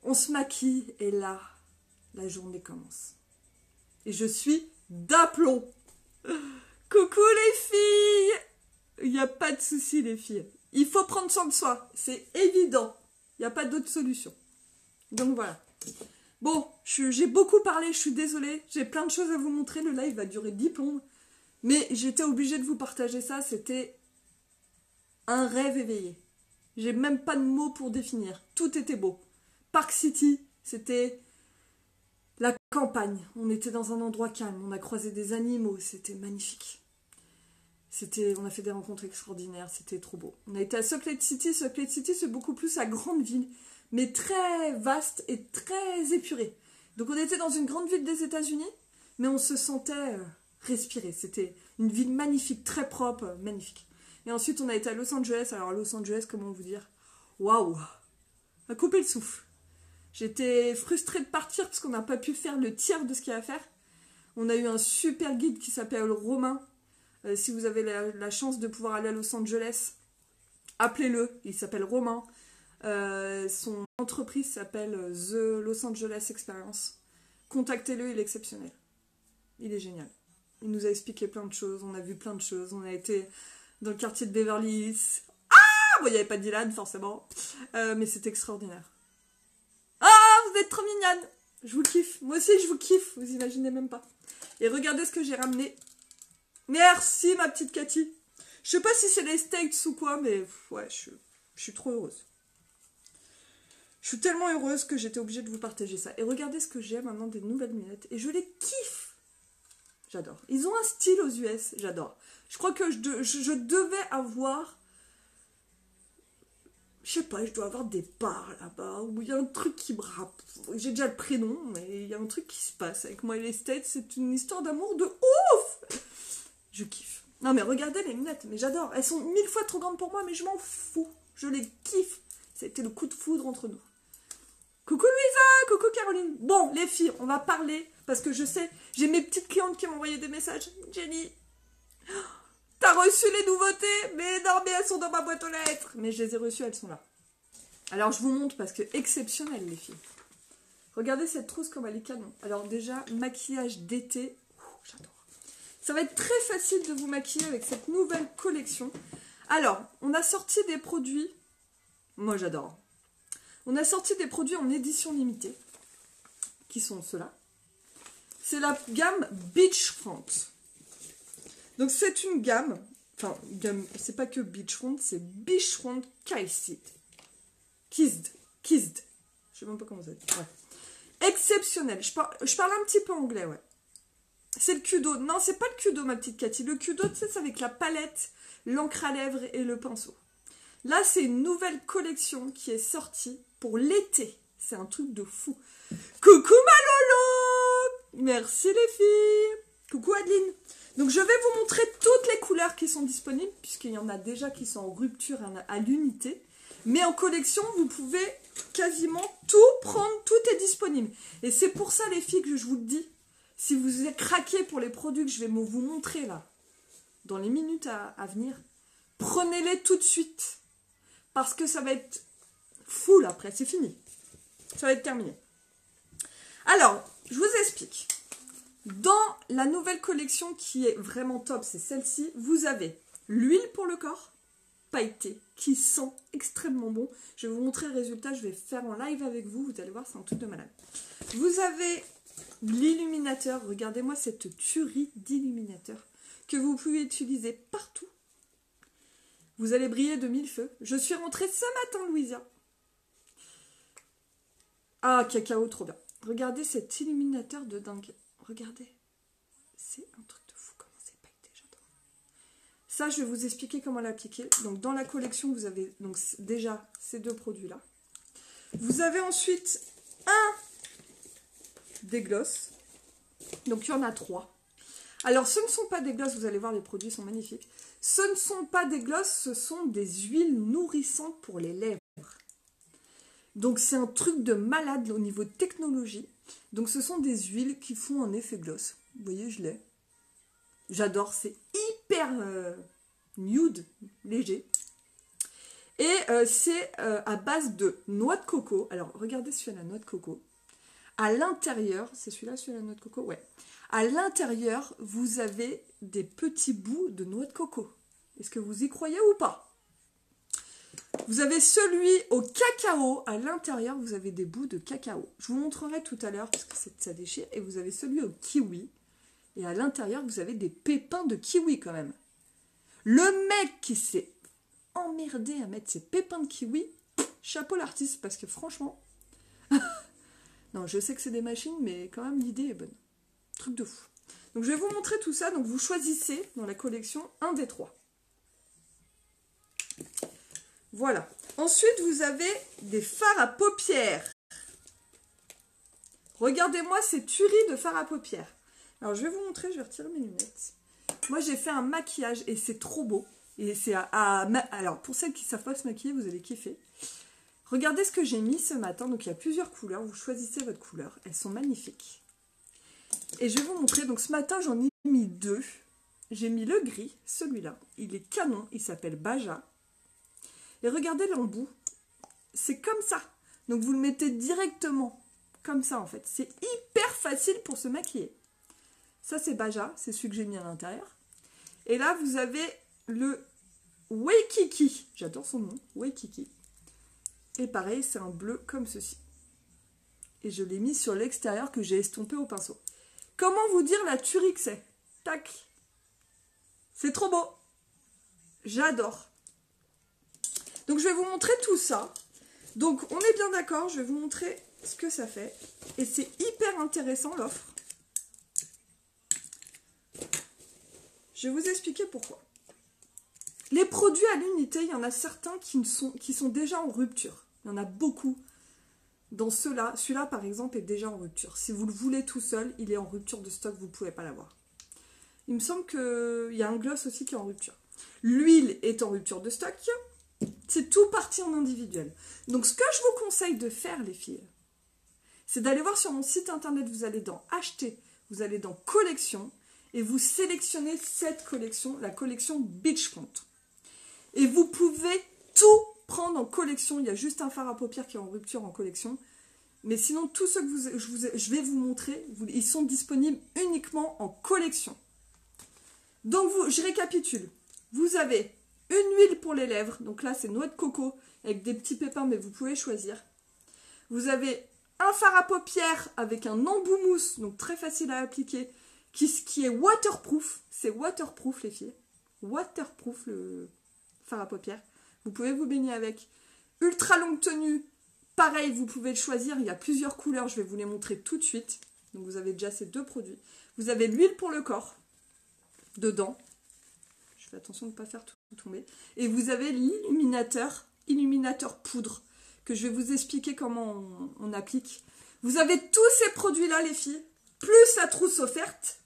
On se maquille et là, la journée commence. Et je suis d'aplomb. Coucou les filles! Il n'y a pas de souci les filles. Il faut prendre soin de soi. C'est évident. Il n'y a pas d'autre solution. Donc voilà. Bon, j'ai beaucoup parlé, je suis désolée. J'ai plein de choses à vous montrer. Le live va durer 10 plombes. Mais j'étais obligée de vous partager ça. C'était un rêve éveillé. J'ai même pas de mots pour définir. Tout était beau. Park City, c'était la campagne. On était dans un endroit calme. On a croisé des animaux. C'était magnifique. On a fait des rencontres extraordinaires. C'était trop beau. On a été à Salt Lake City. Salt Lake City, c'est beaucoup plus la grande ville, mais très vaste et très épurée. Donc on était dans une grande ville des États-Unis, mais on se sentait respirer. C'était une ville magnifique, très propre, magnifique. Et ensuite, on a été à Los Angeles. Alors, à Los Angeles, comment vous dire? Waouh! À couper le souffle. J'étais frustrée de partir parce qu'on n'a pas pu faire le tiers de ce qu'il y a à faire. On a eu un super guide qui s'appelle Romain. Si vous avez la chance de pouvoir aller à Los Angeles, appelez-le. Il s'appelle Romain. Son entreprise s'appelle The Los Angeles Experience. Contactez-le, il est exceptionnel. Il est génial. Il nous a expliqué plein de choses. On a vu plein de choses. On a été dans le quartier de Beverly Hills. Ah bon, il n'y avait pas de Dylan, forcément. Mais c'était extraordinaire. Ah, vous êtes trop mignonne. Je vous kiffe. Moi aussi, je vous kiffe. Vous imaginez même pas. Et regardez ce que j'ai ramené. Merci, ma petite Cathy. Je sais pas si c'est les States ou quoi, mais ouais, je suis trop heureuse. Je suis tellement heureuse que j'étais obligée de vous partager ça. Et regardez ce que j'ai maintenant, des nouvelles lunettes. Et je les kiffe. J'adore. Ils ont un style aux US, j'adore. Je crois que je devais avoir... Je sais pas, je dois avoir des bars là-bas, où il y a un truc qui me rappe. J'ai déjà le prénom, mais il y a un truc qui se passe. Avec moi et les States, c'est une histoire d'amour de ouf. Je kiffe. Non mais regardez les lunettes, mais j'adore. Elles sont 1000 fois trop grandes pour moi, mais je m'en fous. Je les kiffe. C'était le coup de foudre entre nous. Coucou Louisa, coucou Caroline. Bon, les filles, on va parler, parce que je sais, j'ai mes petites clientes qui m'ont envoyé des messages. Jenny, t'as reçu les nouveautés? Mais non, mais elles sont dans ma boîte aux lettres. Mais je les ai reçues, elles sont là. Alors, je vous montre, parce que exceptionnel, les filles. Regardez cette trousse comme elle est canon. Alors déjà, maquillage d'été, j'adore. Ça va être très facile de vous maquiller avec cette nouvelle collection. Alors, on a sorti des produits, moi j'adore. On a sorti des produits en édition limitée, qui sont ceux-là. C'est la gamme Beachfront. Donc c'est une gamme, enfin, c'est pas que Beachfront, c'est Beachfront Kissed. Je sais même pas comment ça dit. Ouais. Exceptionnel. Je parle un petit peu anglais, ouais. C'est le Kudo. Non, c'est pas le Kudo, ma petite Cathy. Le Kudo, tu sais, c'est avec la palette, l'encre à lèvres et le pinceau. Là, c'est une nouvelle collection qui est sortie pour l'été. C'est un truc de fou. Coucou ma Lolo! Merci les filles! Coucou Adeline! Donc, je vais vous montrer toutes les couleurs qui sont disponibles, puisqu'il y en a déjà qui sont en rupture à l'unité. Mais en collection, vous pouvez quasiment tout prendre, tout est disponible. Et c'est pour ça, les filles, que je vous le dis, si vous êtes craqués pour les produits que je vais vous montrer là, dans les minutes à venir, prenez-les tout de suite. Parce que ça va être full après, c'est fini. Ça va être terminé. Alors, je vous explique. Dans la nouvelle collection qui est vraiment top, c'est celle-ci, vous avez l'huile pour le corps, pailleté, qui sent extrêmement bon. Je vais vous montrer le résultat, je vais faire en live avec vous, vous allez voir, c'est un truc de malade. Vous avez l'illuminateur, regardez-moi cette tuerie d'illuminateur que vous pouvez utiliser partout. Vous allez briller de mille feux. Je suis rentrée ce matin, Louisa. Ah, cacao, trop bien. Regardez cet illuminateur de dingue. Regardez. C'est un truc de fou, comment c'est pailleté, j'adore. Ça, je vais vous expliquer comment l'appliquer. Donc, dans la collection, vous avez donc déjà ces deux produits-là. Vous avez ensuite des glosses. Donc, il y en a 3. Alors, ce ne sont pas des glosses, vous allez voir, les produits sont magnifiques. Ce ne sont pas des glosses, ce sont des huiles nourrissantes pour les lèvres. Donc, c'est un truc de malade au niveau de technologie. Donc, ce sont des huiles qui font un effet gloss. Vous voyez, je l'ai. J'adore, c'est hyper nude, léger. Et c'est à base de noix de coco. Alors, regardez celui-là, la noix de coco. À l'intérieur, c'est celui-là, la noix de coco? Ouais. À l'intérieur, vous avez des petits bouts de noix de coco. Est-ce que vous y croyez ou pas? Vous avez celui au cacao. À l'intérieur, vous avez des bouts de cacao. Je vous montrerai tout à l'heure parce que ça déchire. Et vous avez celui au kiwi. Et à l'intérieur, vous avez des pépins de kiwi quand même. Le mec qui s'est emmerdé à mettre ses pépins de kiwi, chapeau l'artiste parce que franchement... non, je sais que c'est des machines, mais quand même l'idée est bonne. Truc de fou. Donc je vais vous montrer tout ça. Donc vous choisissez dans la collection un des 3. Voilà. Ensuite, vous avez des fards à paupières. Regardez-moi ces tueries de fards à paupières. Alors je vais vous montrer, je vais retirer mes lunettes. Moi j'ai fait un maquillage et c'est trop beau. Et c'est alors pour celles qui ne savent pas se maquiller, vous allez kiffer. Regardez ce que j'ai mis ce matin. Donc il y a plusieurs couleurs. Vous choisissez votre couleur. Elles sont magnifiques. Et je vais vous montrer, donc ce matin j'en ai mis 2. J'ai mis le gris, celui-là. Il est canon, il s'appelle Baja. Et regardez l'embout, c'est comme ça. Donc vous le mettez directement, comme ça en fait. C'est hyper facile pour se maquiller. Ça c'est Baja, c'est celui que j'ai mis à l'intérieur. Et là vous avez le Waikiki, j'adore son nom, Waikiki. Et pareil, c'est un bleu comme ceci. Et je l'ai mis sur l'extérieur que j'ai estompé au pinceau. Comment vous dire la tuerie que c'est? Tac. C'est trop beau. J'adore. Donc je vais vous montrer tout ça. Donc on est bien d'accord, je vais vous montrer ce que ça fait. Et c'est hyper intéressant l'offre. Je vais vous expliquer pourquoi. Les produits à l'unité, il y en a certains qui sont déjà en rupture. Il y en a beaucoup. Dans ceux-là, celui-là par exemple est déjà en rupture. Si vous le voulez tout seul, il est en rupture de stock, vous ne pouvez pas l'avoir. Il me semble qu'il y a un gloss aussi qui est en rupture. L'huile est en rupture de stock. C'est tout parti en individuel. Donc, ce que je vous conseille de faire, les filles, c'est d'aller voir sur mon site internet, vous allez dans Acheter, vous allez dans Collection, et vous sélectionnez cette collection, la collection Beachfront. Et vous pouvez tout prendre en collection. Il y a juste un fard à paupières qui est en rupture en collection. Mais sinon, tous ceux que je vais vous montrer, ils sont disponibles uniquement en collection. Donc, je récapitule. Vous avez une huile pour les lèvres. Donc là, c'est noix de coco avec des petits pépins, mais vous pouvez choisir. Vous avez un fard à paupières avec un embout mousse, donc très facile à appliquer, qui est waterproof. C'est waterproof, les filles. Waterproof, le fard à paupières. Vous pouvez vous baigner avec. Ultra longue tenue. Pareil, vous pouvez le choisir. Il y a plusieurs couleurs. Je vais vous les montrer tout de suite. Donc, vous avez déjà ces deux produits. Vous avez l'huile pour le corps. Dedans. Je fais attention de ne pas faire tout tomber. Et vous avez l'illuminateur. Illuminateur poudre. Que je vais vous expliquer comment on applique. Vous avez tous ces produits-là, les filles. Plus la trousse offerte.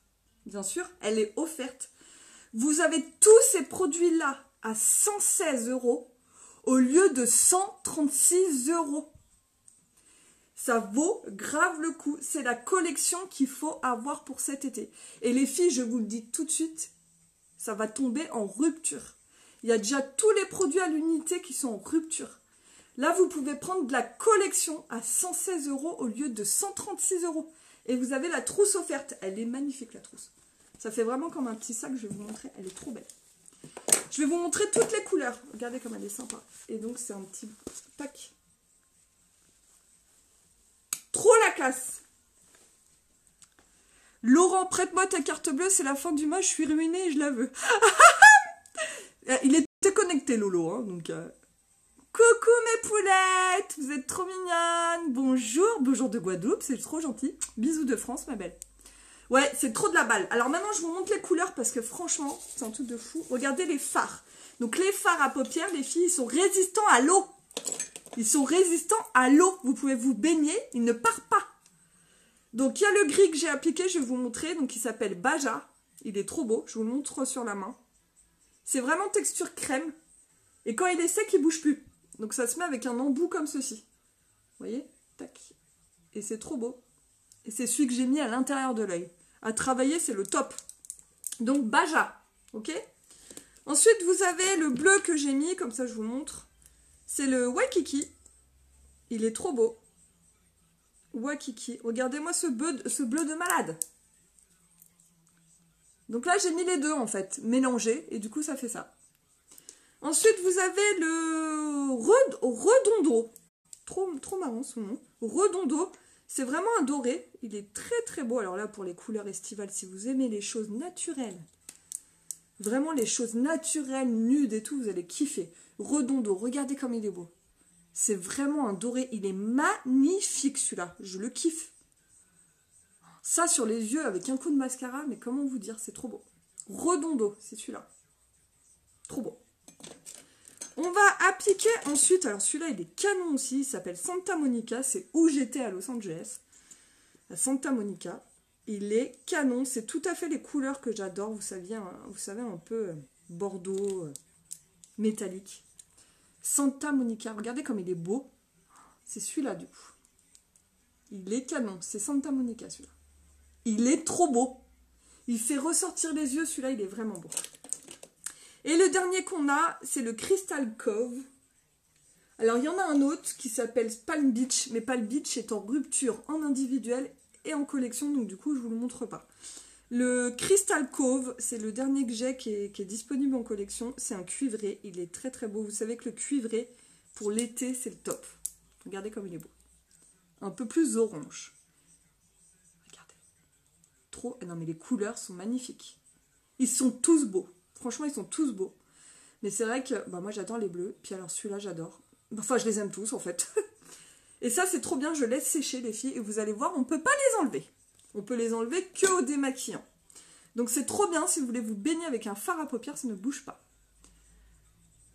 Bien sûr, elle est offerte. Vous avez tous ces produits-là à 116 € au lieu de 136 €. Ça vaut grave le coup. C'est la collection qu'il faut avoir pour cet été. Et les filles, je vous le dis tout de suite, ça va tomber en rupture. Il y a déjà tous les produits à l'unité qui sont en rupture. Là, vous pouvez prendre de la collection à 116 € au lieu de 136 €. Et vous avez la trousse offerte. Elle est magnifique, la trousse. Ça fait vraiment comme un petit sac, je vais vous montrer. Elle est trop belle. Je vais vous montrer toutes les couleurs. Regardez comme elle est sympa. Et donc, c'est un petit pack. Trop la classe. Laurent, prête-moi ta carte bleue, c'est la fin du mois, je suis ruinée et je la veux. Il était connecté, Lolo. Hein, donc, coucou mes poulettes, vous êtes trop mignonnes. Bonjour de Guadeloupe, c'est trop gentil. Bisous de France, ma belle. Ouais, c'est trop de la balle. Alors maintenant, je vous montre les couleurs parce que franchement, c'est un truc de fou. Regardez les fards. Donc les fards à paupières, les filles, ils sont résistants à l'eau. Ils sont résistants à l'eau. Vous pouvez vous baigner, ils ne partent pas. Donc il y a le gris que j'ai appliqué, je vais vous montrer. Donc il s'appelle Baja. Il est trop beau, je vous le montre sur la main. C'est vraiment texture crème. Et quand il est sec, il bouge plus. Donc ça se met avec un embout comme ceci. Vous voyez? Tac. Et c'est trop beau. Et c'est celui que j'ai mis à l'intérieur de l'œil. À travailler, c'est le top. Donc Baja. Ok? Ensuite, vous avez le bleu que j'ai mis, comme ça je vous montre. C'est le Waikiki. Il est trop beau. Waikiki. Regardez-moi ce bleu de malade. Donc là, j'ai mis les deux en fait, mélangés. Et du coup, ça fait ça. Ensuite, vous avez le Redondo. Trop marrant son nom. Redondo. C'est vraiment un doré. Il est très très beau. Alors là, pour les couleurs estivales, si vous aimez les choses naturelles, vraiment les choses naturelles, nudes et tout, vous allez kiffer. Redondo, regardez comme il est beau. C'est vraiment un doré. Il est magnifique celui-là. Je le kiffe. Ça sur les yeux avec un coup de mascara, mais comment vous dire, c'est trop beau. Redondo, c'est celui-là. Trop beau. On va appliquer ensuite, alors celui-là il est canon aussi, il s'appelle Santa Monica, c'est où j'étais à Los Angeles. À Santa Monica. Il est canon, c'est tout à fait les couleurs que j'adore, vous savez un peu bordeaux, métallique. Santa Monica, regardez comme il est beau. C'est celui-là du coup. Il est canon, c'est Santa Monica celui-là. Il est trop beau. Il fait ressortir les yeux, celui-là il est vraiment beau. Et le dernier qu'on a, c'est le Crystal Cove. Alors il y en a un autre qui s'appelle Palm Beach, mais Palm Beach est en rupture en individuel et en collection, donc du coup je ne vous le montre pas. Le Crystal Cove, c'est le dernier que j'ai qui est disponible en collection. C'est un cuivré, il est très très beau. Vous savez que le cuivré, pour l'été, c'est le top. Regardez comme il est beau. Un peu plus orange. Regardez. Trop. Non mais les couleurs sont magnifiques. Ils sont tous beaux. Franchement, ils sont tous beaux. Mais c'est vrai que moi j'adore les bleus. Puis alors celui-là, j'adore. Enfin, je les aime tous en fait. Et ça, c'est trop bien. Je laisse sécher les filles. Et vous allez voir, on ne peut pas les enlever. On peut les enlever que au démaquillant. Donc c'est trop bien. Si vous voulez vous baigner avec un fard à paupières, ça ne bouge pas.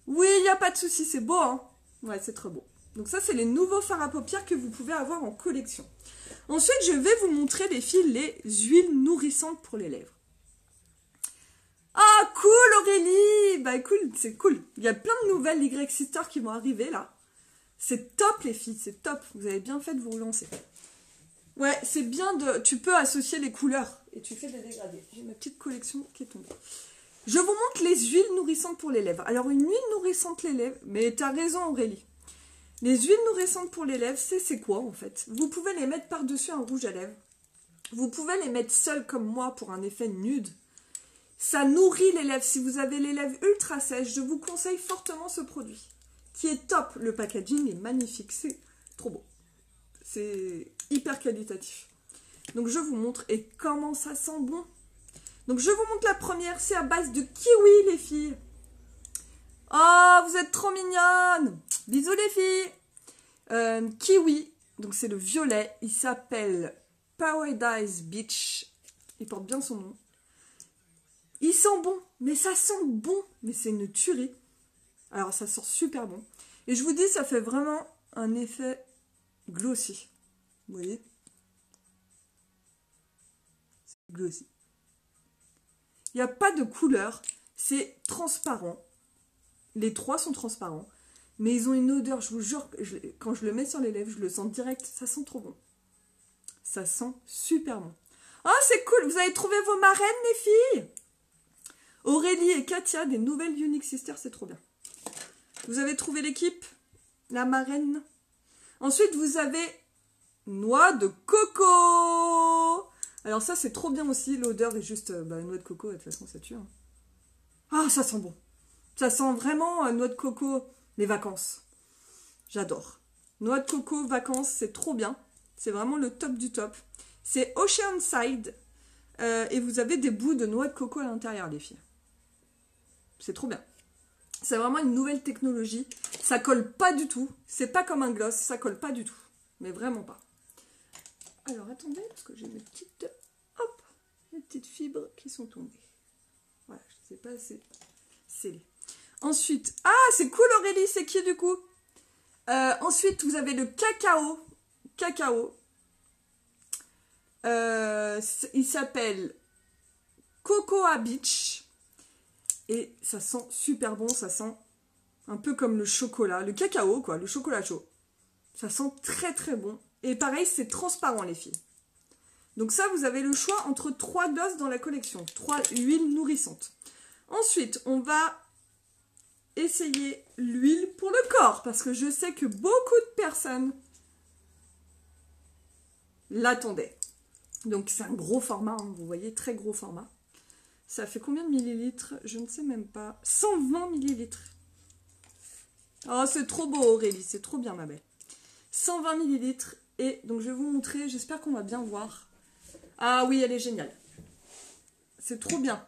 Oui, il n'y a pas de souci. C'est beau, hein? Ouais, c'est trop beau. Donc ça, c'est les nouveaux fards à paupières que vous pouvez avoir en collection. Ensuite, je vais vous montrer, les filles, les huiles nourrissantes pour les lèvres. Ah, Ah, cool Aurélie. Bah cool, c'est cool. Il y a plein de nouvelles Y-Sister qui vont arriver là. C'est top les filles, c'est top. Vous avez bien fait de vous relancer. Ouais, c'est bien de... Tu peux associer les couleurs et tu fais des dégradés. J'ai ma petite collection qui est tombée. Je vous montre les huiles nourrissantes pour les lèvres. Alors une huile nourrissante les lèvres, mais t'as raison Aurélie. Les huiles nourrissantes pour les lèvres, c'est quoi en fait? Vous pouvez les mettre par-dessus un rouge à lèvres. Vous pouvez les mettre seules comme moi pour un effet nude. Ça nourrit les lèvres. Si vous avez les lèvres ultra sèches, je vous conseille fortement ce produit. Qui est top. Le packaging est magnifique. C'est trop beau. C'est hyper qualitatif. Donc je vous montre. Et comment ça sent bon. Donc je vous montre la première. C'est à base de kiwi les filles. Oh, vous êtes trop mignonnes. Bisous les filles. Kiwi. Donc c'est le violet. Il s'appelle Paradise Beach. Il porte bien son nom. Il sent bon. Mais ça sent bon. Mais c'est une tuerie. Alors ça sent super bon. Et je vous dis, ça fait vraiment un effet glossy. Vous voyez? C'est glossy. Il n'y a pas de couleur. C'est transparent. Les trois sont transparents. Mais ils ont une odeur, je vous jure, quand je le mets sur les lèvres, je le sens direct. Ça sent trop bon. Ça sent super bon. Oh, c'est cool. Vous avez trouvé vos marraines, les filles? Aurélie et Katia, des nouvelles Unique Sisters, c'est trop bien. Vous avez trouvé l'équipe? La marraine? Ensuite, vous avez noix de coco. Alors ça, c'est trop bien aussi. L'odeur est juste noix de coco. De toute façon, ça tue. Hein. Ah, ça sent bon. Ça sent vraiment noix de coco, les vacances. J'adore. Noix de coco, vacances, c'est trop bien. C'est vraiment le top du top. C'est Oceanside. Et vous avez des bouts de noix de coco à l'intérieur, les filles. C'est trop bien. C'est vraiment une nouvelle technologie. Ça colle pas du tout. C'est pas comme un gloss. Ça colle pas du tout. Mais vraiment pas. Alors, attendez, parce que j'ai mes petites... Hop, mes petites fibres qui sont tombées. Voilà, je ne sais pas, c'est scellé. Ensuite... Ah, c'est cool Aurélie, c'est qui du coup? Ensuite, vous avez le cacao. Cacao. Il s'appelle Cocoa Beach. Et ça sent super bon, ça sent un peu comme le chocolat, le cacao quoi, le chocolat chaud. Ça sent très très bon. Et pareil, c'est transparent les filles. Donc ça, vous avez le choix entre 3 glosses dans la collection, 3 huiles nourrissantes. Ensuite, on va essayer l'huile pour le corps, parce que je sais que beaucoup de personnes l'attendaient. Donc c'est un gros format, hein, vous voyez, très gros format. Ça fait combien de millilitres? Je ne sais même pas. 120 millilitres. Oh, c'est trop beau Aurélie, c'est trop bien ma belle. 120 millilitres. Et donc je vais vous montrer, j'espère qu'on va bien voir. Ah oui, elle est géniale. C'est trop bien.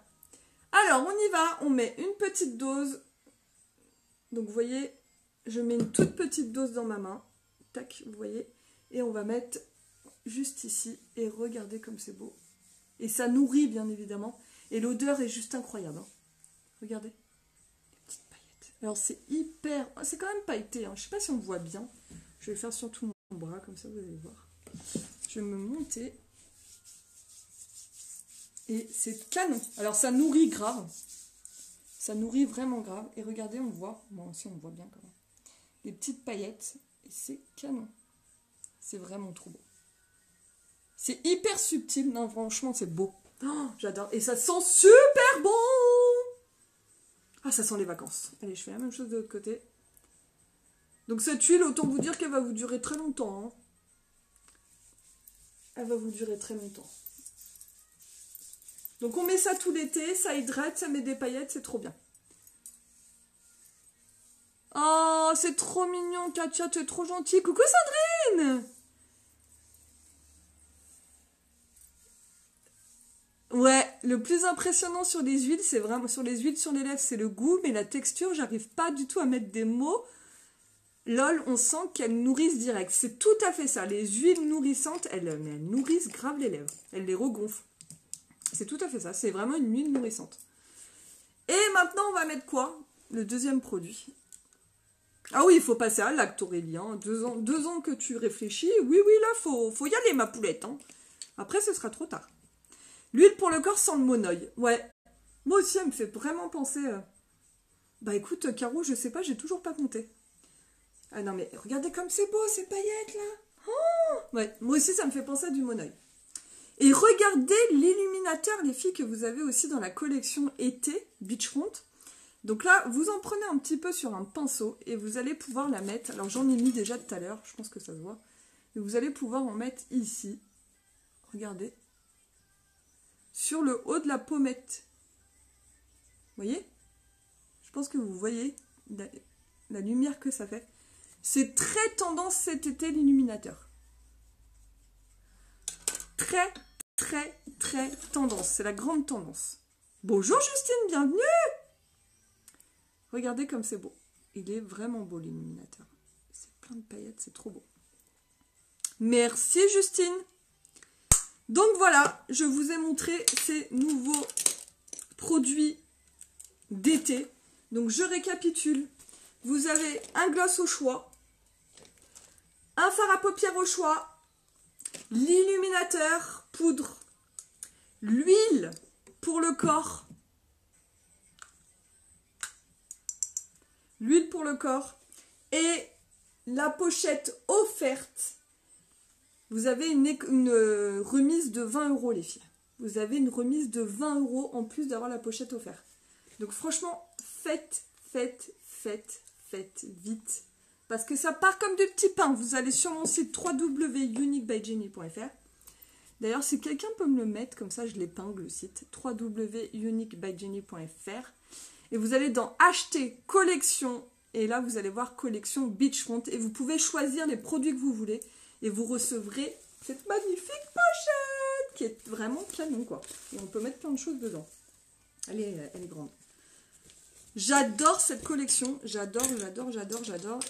Alors, on y va, on met une petite dose. Donc vous voyez, je mets une toute petite dose dans ma main. Tac, vous voyez. Et on va mettre juste ici. Et regardez comme c'est beau. Et ça nourrit bien évidemment. Et l'odeur est juste incroyable. Hein. Regardez. Les petites paillettes. Alors c'est hyper... C'est quand même pailleté. Hein. Je ne sais pas si on voit bien. Je vais faire surtout mon bras. Comme ça vous allez voir. Je vais me monter. Et c'est canon. Alors ça nourrit grave. Ça nourrit vraiment grave. Et regardez, on voit. Bon, si on voit bien quand même. Les petites paillettes. Et c'est canon. C'est vraiment trop beau. C'est hyper subtil. Non, franchement, c'est beau. Oh, j'adore. Et ça sent super bon. Ah, ça sent les vacances. Allez, je fais la même chose de l'autre côté. Donc cette huile, autant vous dire qu'elle va vous durer très longtemps. Hein. Elle va vous durer très longtemps. Donc on met ça tout l'été, ça hydrate, ça met des paillettes, c'est trop bien. Oh, c'est trop mignon, Katia, tu es trop gentille. Coucou Sandrine. Ouais, le plus impressionnant sur les huiles, c'est vraiment sur les huiles sur les lèvres, c'est le goût, mais la texture, j'arrive pas du tout à mettre des mots. Lol, on sent qu'elles nourrissent direct. C'est tout à fait ça. Les huiles nourrissantes, elles nourrissent grave les lèvres. Elles les regonflent. C'est tout à fait ça. C'est vraiment une huile nourrissante. Et maintenant, on va mettre quoi? Le deuxième produit. Ah oui, il faut passer à l'acte, Aurélie. Hein. 2 ans que tu réfléchis. Oui, là, faut y aller, ma poulette. Hein. Après, ce sera trop tard. L'huile pour le corps sans le monoeil. Ouais. Moi aussi, elle me fait vraiment penser... Bah écoute, Caro, je sais pas, j'ai toujours pas compté. Ah non, mais regardez comme c'est beau, ces paillettes, là. Oh ouais, moi aussi, ça me fait penser à du Monoeil. Et regardez l'illuminateur, les filles, que vous avez aussi dans la collection été, Beachfront. Donc là, vous en prenez un petit peu sur un pinceau et vous allez pouvoir la mettre. Alors j'en ai mis déjà tout à l'heure, je pense que ça se voit. Et vous allez pouvoir en mettre ici. Regardez. Sur le haut de la pommette. Vous voyez? Je pense que vous voyez la lumière que ça fait. C'est très tendance cet été, l'illuminateur. Très, très, très tendance. C'est la grande tendance. Bonjour Justine, bienvenue! Regardez comme c'est beau. Il est vraiment beau l'illuminateur. C'est plein de paillettes, c'est trop beau. Merci Justine. Donc voilà, je vous ai montré ces nouveaux produits d'été. Donc je récapitule. Vous avez un gloss au choix, un fard à paupières au choix, l'illuminateur poudre, l'huile pour le corps, et la pochette offerte. Vous avez une remise de 20 € les filles. Vous avez une remise de 20 € en plus d'avoir la pochette offerte. Donc franchement, faites vite. Parce que ça part comme du petit pain. Vous allez sur mon site www.uniquebyjenny.fr. D'ailleurs, si quelqu'un peut me le mettre, comme ça je l'épingle le site, www.uniquebyjenny.fr. Et vous allez dans acheter collection. Et là, vous allez voir collection Beachfront. Et vous pouvez choisir les produits que vous voulez. Et vous recevrez cette magnifique pochette qui est vraiment canon, quoi. Et on peut mettre plein de choses dedans. Elle est grande. J'adore cette collection. J'adore.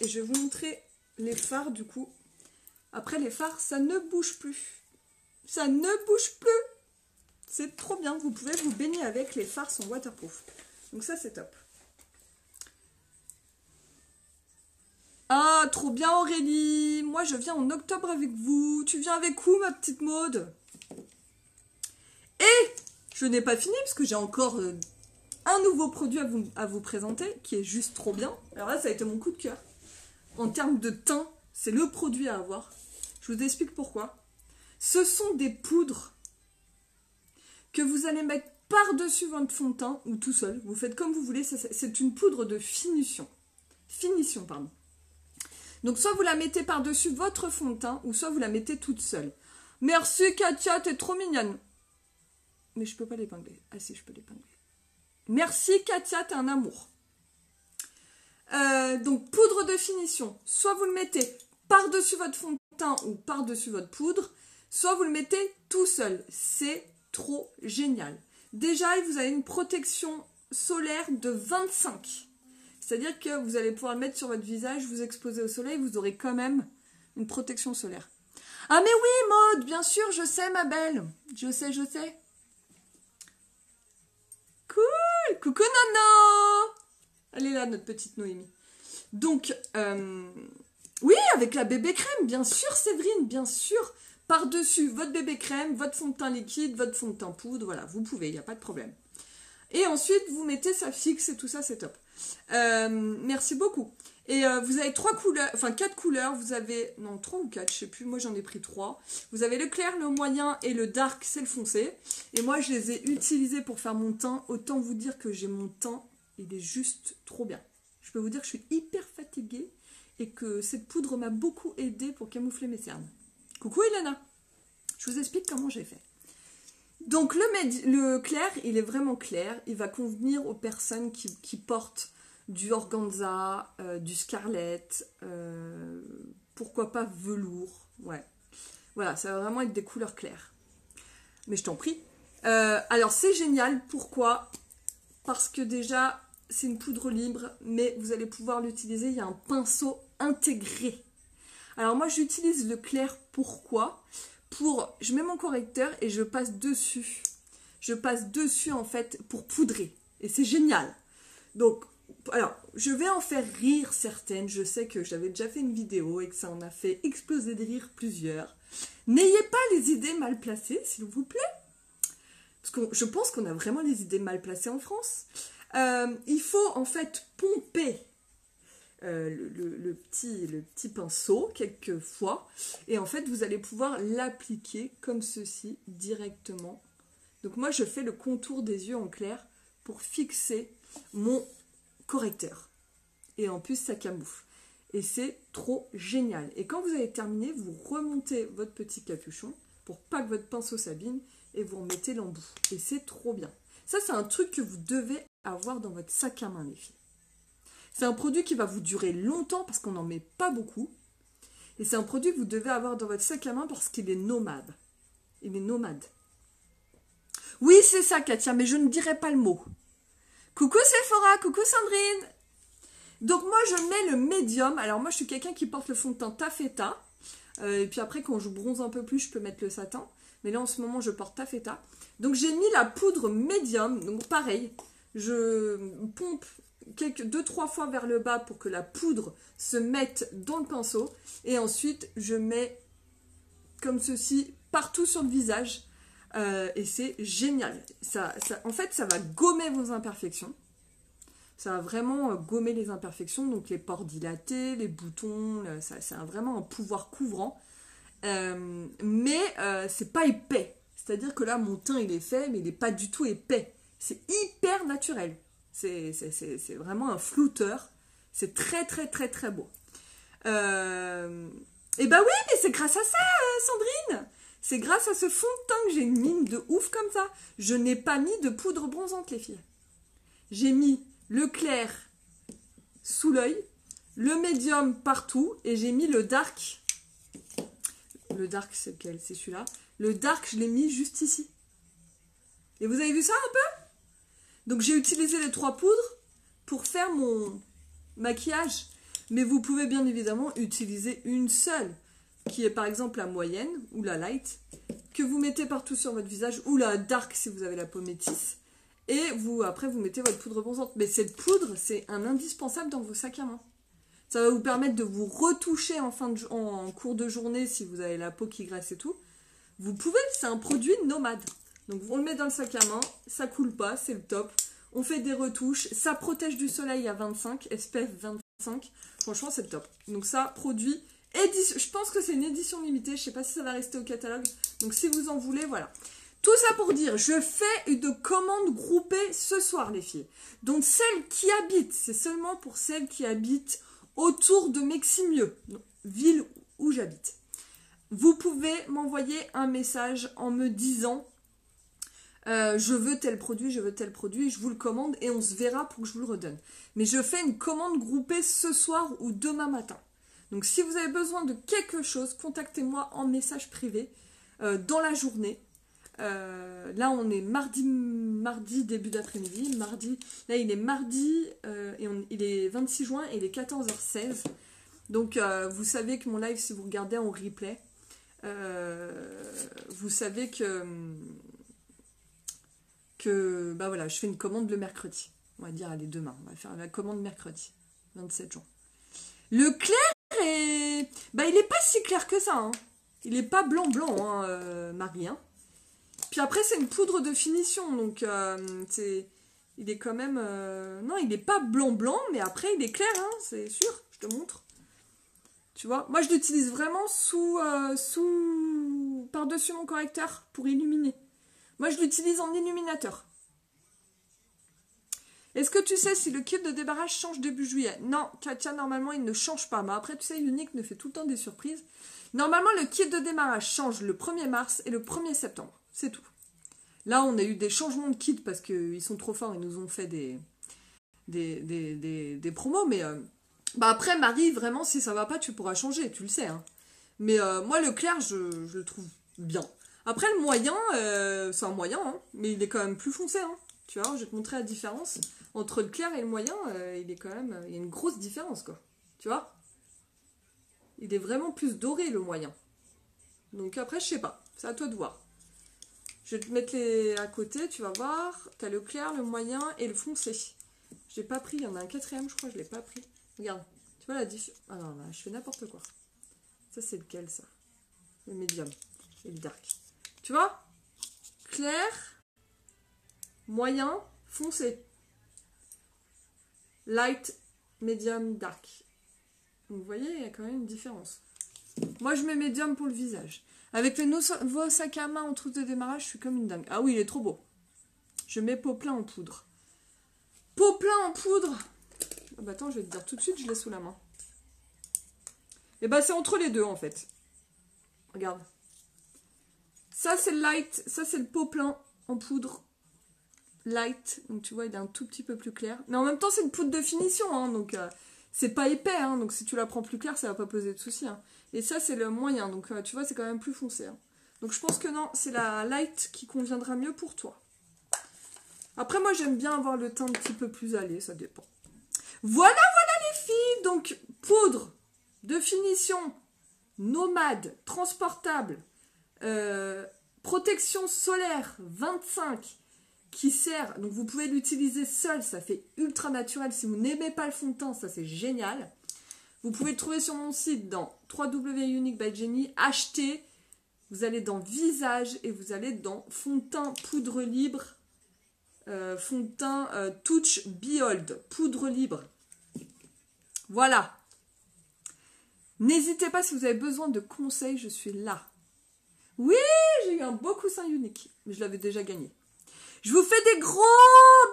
Et je vais vous montrer les fards, du coup. Après, les fards, ça ne bouge plus. Ça ne bouge plus. C'est trop bien. Vous pouvez vous baigner avec. Les fards sont waterproof. Donc ça, c'est top. Ah, trop bien Aurélie. Moi, je viens en octobre avec vous. Tu viens avec où, ma petite Maude? Et je n'ai pas fini, parce que j'ai encore un nouveau produit à vous présenter, qui est juste trop bien. Alors là, ça a été mon coup de cœur. En termes de teint, c'est le produit à avoir. Je vous explique pourquoi. Ce sont des poudres que vous allez mettre par-dessus votre fond de teint, ou tout seul. Vous faites comme vous voulez. C'est une poudre de finition. Pardon. Donc, soit vous la mettez par-dessus votre fond de teint, ou soit vous la mettez toute seule. Merci Katia, t'es trop mignonne. Mais je peux pas l'épingler. Ah si, je peux l'épingler. Merci Katia, t'es un amour. Donc, poudre de finition. Soit vous le mettez par-dessus votre fond de teint ou par-dessus votre poudre, soit vous le mettez tout seul. C'est trop génial. Déjà, vous avez une protection solaire de 25. C'est-à-dire que vous allez pouvoir le mettre sur votre visage, vous exposer au soleil, vous aurez quand même une protection solaire. Ah mais oui, Maud, bien sûr, je sais, ma belle. Je sais. Cool. Coucou, Nono. Elle est là, notre petite Noémie. Donc, oui, avec la bébé crème, bien sûr, Séverine, bien sûr. Par-dessus votre bébé crème, votre fond de teint liquide, votre fond de teint poudre, voilà, vous pouvez, il n'y a pas de problème. Et ensuite, vous mettez ça fixe et tout ça, c'est top. Merci beaucoup. Et vous avez 4 couleurs. Vous avez, non, 3 ou 4, je sais plus. Moi, j'en ai pris 3. Vous avez le clair, le moyen et le dark, c'est le foncé. Et moi, je les ai utilisés pour faire mon teint. Autant vous dire que j'ai mon teint, il est juste trop bien. Je peux vous dire que je suis hyper fatiguée et que cette poudre m'a beaucoup aidée pour camoufler mes cernes. Coucou, Elena. Je vous explique comment j'ai fait. Donc le clair, il est vraiment clair. Il va convenir aux personnes qui portent du organza, du scarlett, pourquoi pas velours. Ouais. Voilà, ça va vraiment être des couleurs claires. Mais je t'en prie. Alors c'est génial. Pourquoi? Parce que déjà, c'est une poudre libre, mais vous allez pouvoir l'utiliser. Il y a un pinceau intégré. Alors moi, j'utilise le clair. Pourquoi? Je mets mon correcteur et je passe dessus. Je passe dessus en fait pour poudrer. Et c'est génial. Donc, alors, je vais en faire rire certaines. Je sais que j'avais déjà fait une vidéo et que ça en a fait exploser de rire plusieurs. N'ayez pas les idées mal placées, s'il vous plaît. Parce que je pense qu'on a vraiment les idées mal placées en France. Il faut en fait pomper le petit pinceau quelques fois. Et en fait, vous allez pouvoir l'appliquer comme ceci directement. Donc moi, je fais le contour des yeux en clair pour fixer mon correcteur. Et en plus, ça camoufle. Et c'est trop génial. Et quand vous avez terminé, vous remontez votre petit capuchon pour pas que votre pinceau s'abîme et vous remettez l'embout. Et c'est trop bien. Ça, c'est un truc que vous devez avoir dans votre sac à main, les filles. C'est un produit qui va vous durer longtemps parce qu'on n'en met pas beaucoup. Et c'est un produit que vous devez avoir dans votre sac à main parce qu'il est nomade. Il est nomade. Oui, c'est ça, Katia, mais je ne dirai pas le mot. Coucou Sephora, coucou Sandrine. Donc moi, je mets le médium. Alors moi, je suis quelqu'un qui porte le fond de teint taffeta. Et puis après, quand je bronze un peu plus, je peux mettre le satin. Mais là, en ce moment, je porte taffeta. Donc j'ai mis la poudre médium. Donc pareil, je pompe 2-3 fois vers le bas pour que la poudre se mette dans le pinceau. Et ensuite, je mets comme ceci partout sur le visage. Et c'est génial. En fait, ça va gommer vos imperfections. Ça va vraiment gommer les imperfections, donc les pores dilatés, les boutons, c'est vraiment un pouvoir couvrant. Mais c'est pas épais. C'est-à-dire que là, mon teint, il est fait, mais il n'est pas du tout épais. C'est hyper naturel. C'est vraiment un flouteur. C'est très, très, très, très beau. Et bah oui, mais c'est grâce à ça, Sandrine. C'est grâce à ce fond de teint que j'ai une mine de ouf comme ça. Je n'ai pas mis de poudre bronzante, les filles. J'ai mis le clair sous l'œil, le médium partout, et j'ai mis le dark. Le dark, c'est lequel? C'est celui-là. Le dark, je l'ai mis juste ici. Et vous avez vu ça un peu? Donc j'ai utilisé les 3 poudres pour faire mon maquillage. Mais vous pouvez bien évidemment utiliser une seule, qui est par exemple la moyenne ou la light, que vous mettez partout sur votre visage, ou la dark si vous avez la peau métisse. Et après, vous mettez votre poudre bronzante. Mais cette poudre, c'est un indispensable dans vos sacs à main. Ça va vous permettre de vous retoucher en cours de journée si vous avez la peau qui graisse et tout. Vous pouvez, c'est un produit nomade. Donc, on le met dans le sac à main, ça coule pas, c'est le top. On fait des retouches, ça protège du soleil à 25, SPF 25. Franchement, c'est le top. Donc ça, produit, je pense que c'est une édition limitée. Je sais pas si ça va rester au catalogue. Donc, si vous en voulez, voilà. Tout ça pour dire, je fais une commande groupée ce soir, les filles. Donc, celles qui habitent, c'est seulement pour celles qui habitent autour de Meximieux, ville où j'habite. Vous pouvez m'envoyer un message en me disant je veux tel produit, je vous le commande et on se verra pour que je vous le redonne. Mais je fais une commande groupée ce soir ou demain matin. Donc, si vous avez besoin de quelque chose, contactez-moi en message privé dans la journée. Là on est mardi début d'après-midi, là il est mardi il est 26 juin et il est 14h16. Donc vous savez que mon live, si vous regardez en replay, vous savez que bah voilà, je fais une commande le mercredi. On va dire allez, demain, on va faire la commande mercredi 27 juin. Le clair est il est pas si clair que ça, hein. Il est pas blanc hein, Marie, hein. Puis après, c'est une poudre de finition, donc il est quand même... non, il n'est pas blanc, mais après, il est clair, hein, c'est sûr, je te montre. Tu vois, moi, je l'utilise vraiment par-dessus mon correcteur pour illuminer. Moi, je l'utilise en illuminateur. Est-ce que tu sais si le kit de débarrage change début juillet? Non, Katia, normalement, il ne change pas. Mais après, tu sais, Unique me fait tout le temps des surprises. Normalement, le kit de démarrage change le 1er mars et le 1er septembre. C'est tout. Là, on a eu des changements de kit parce qu'ils sont trop forts. Ils nous ont fait des promos. Mais après, Marie, vraiment, si ça va pas, tu pourras changer. Tu le sais. Hein. Mais moi, le clair, je le trouve bien. Après, le moyen, c'est un moyen. Hein, mais il est quand même plus foncé. Hein. Tu vois, je vais te montrer la différence. Entre le clair et le moyen, il est quand même... il y a une grosse différence, quoi. Tu vois? Il est vraiment plus doré, le moyen. Donc après, je sais pas. C'est à toi de voir. Je vais te mettre les à côté, tu vas voir. Tu as le clair, le moyen et le foncé. Je l'ai pas pris. Il y en a un 4e, je crois. Je l'ai pas pris. Regarde. Tu vois la différence? Ah non, là, je fais n'importe quoi. Ça, c'est lequel, ça? Le médium et le dark. Tu vois? Clair, moyen, foncé. Light, medium, dark. Donc, vous voyez, il y a quand même une différence. Moi, je mets médium pour le visage. Avec le nouveau sac à main en trousse de démarrage, je suis comme une dingue. Ah oui, il est trop beau. Je mets pot plein en poudre. Pot plein en poudre. Ah bah attends, je vais te dire tout de suite, je l'ai sous la main. Et bah c'est entre les deux en fait. Regarde. Ça c'est le light, ça c'est le pot plein en poudre. Light, donc tu vois, il est un tout petit peu plus clair. Mais en même temps, c'est une poudre de finition, hein, donc c'est pas épais, hein, donc si tu la prends plus claire, ça va pas poser de soucis. Hein. Et ça, c'est le moyen, donc tu vois, c'est quand même plus foncé. Hein. Donc je pense que non, c'est la light qui conviendra mieux pour toi. Après, moi, j'aime bien avoir le teint un petit peu plus allé, ça dépend. Voilà les filles, donc poudre de finition, nomade, transportable, protection solaire 25, qui sert, donc vous pouvez l'utiliser seul, ça fait ultra naturel. Si vous n'aimez pas le fond de teint, ça c'est génial. Vous pouvez le trouver sur mon site dans www.unique by Jenny. Achetez, vous allez dans visage et vous allez dans fond de teint poudre libre, fond de teint Touch Behold, poudre libre. Voilà. N'hésitez pas si vous avez besoin de conseils, je suis là. Oui, j'ai eu un beau coussin unique, mais je l'avais déjà gagné. Je vous fais des gros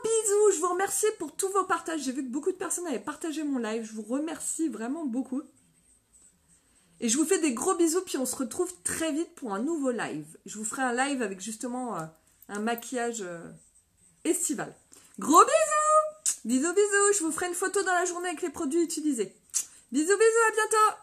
bisous. Je vous remercie pour tous vos partages. J'ai vu que beaucoup de personnes avaient partagé mon live. Je vous remercie vraiment beaucoup. Et je vous fais des gros bisous. Puis on se retrouve très vite pour un nouveau live. Je vous ferai un live avec justement un maquillage estival. Gros bisous. Bisous, bisous. Je vous ferai une photo dans la journée avec les produits utilisés. Bisous, bisous. À bientôt.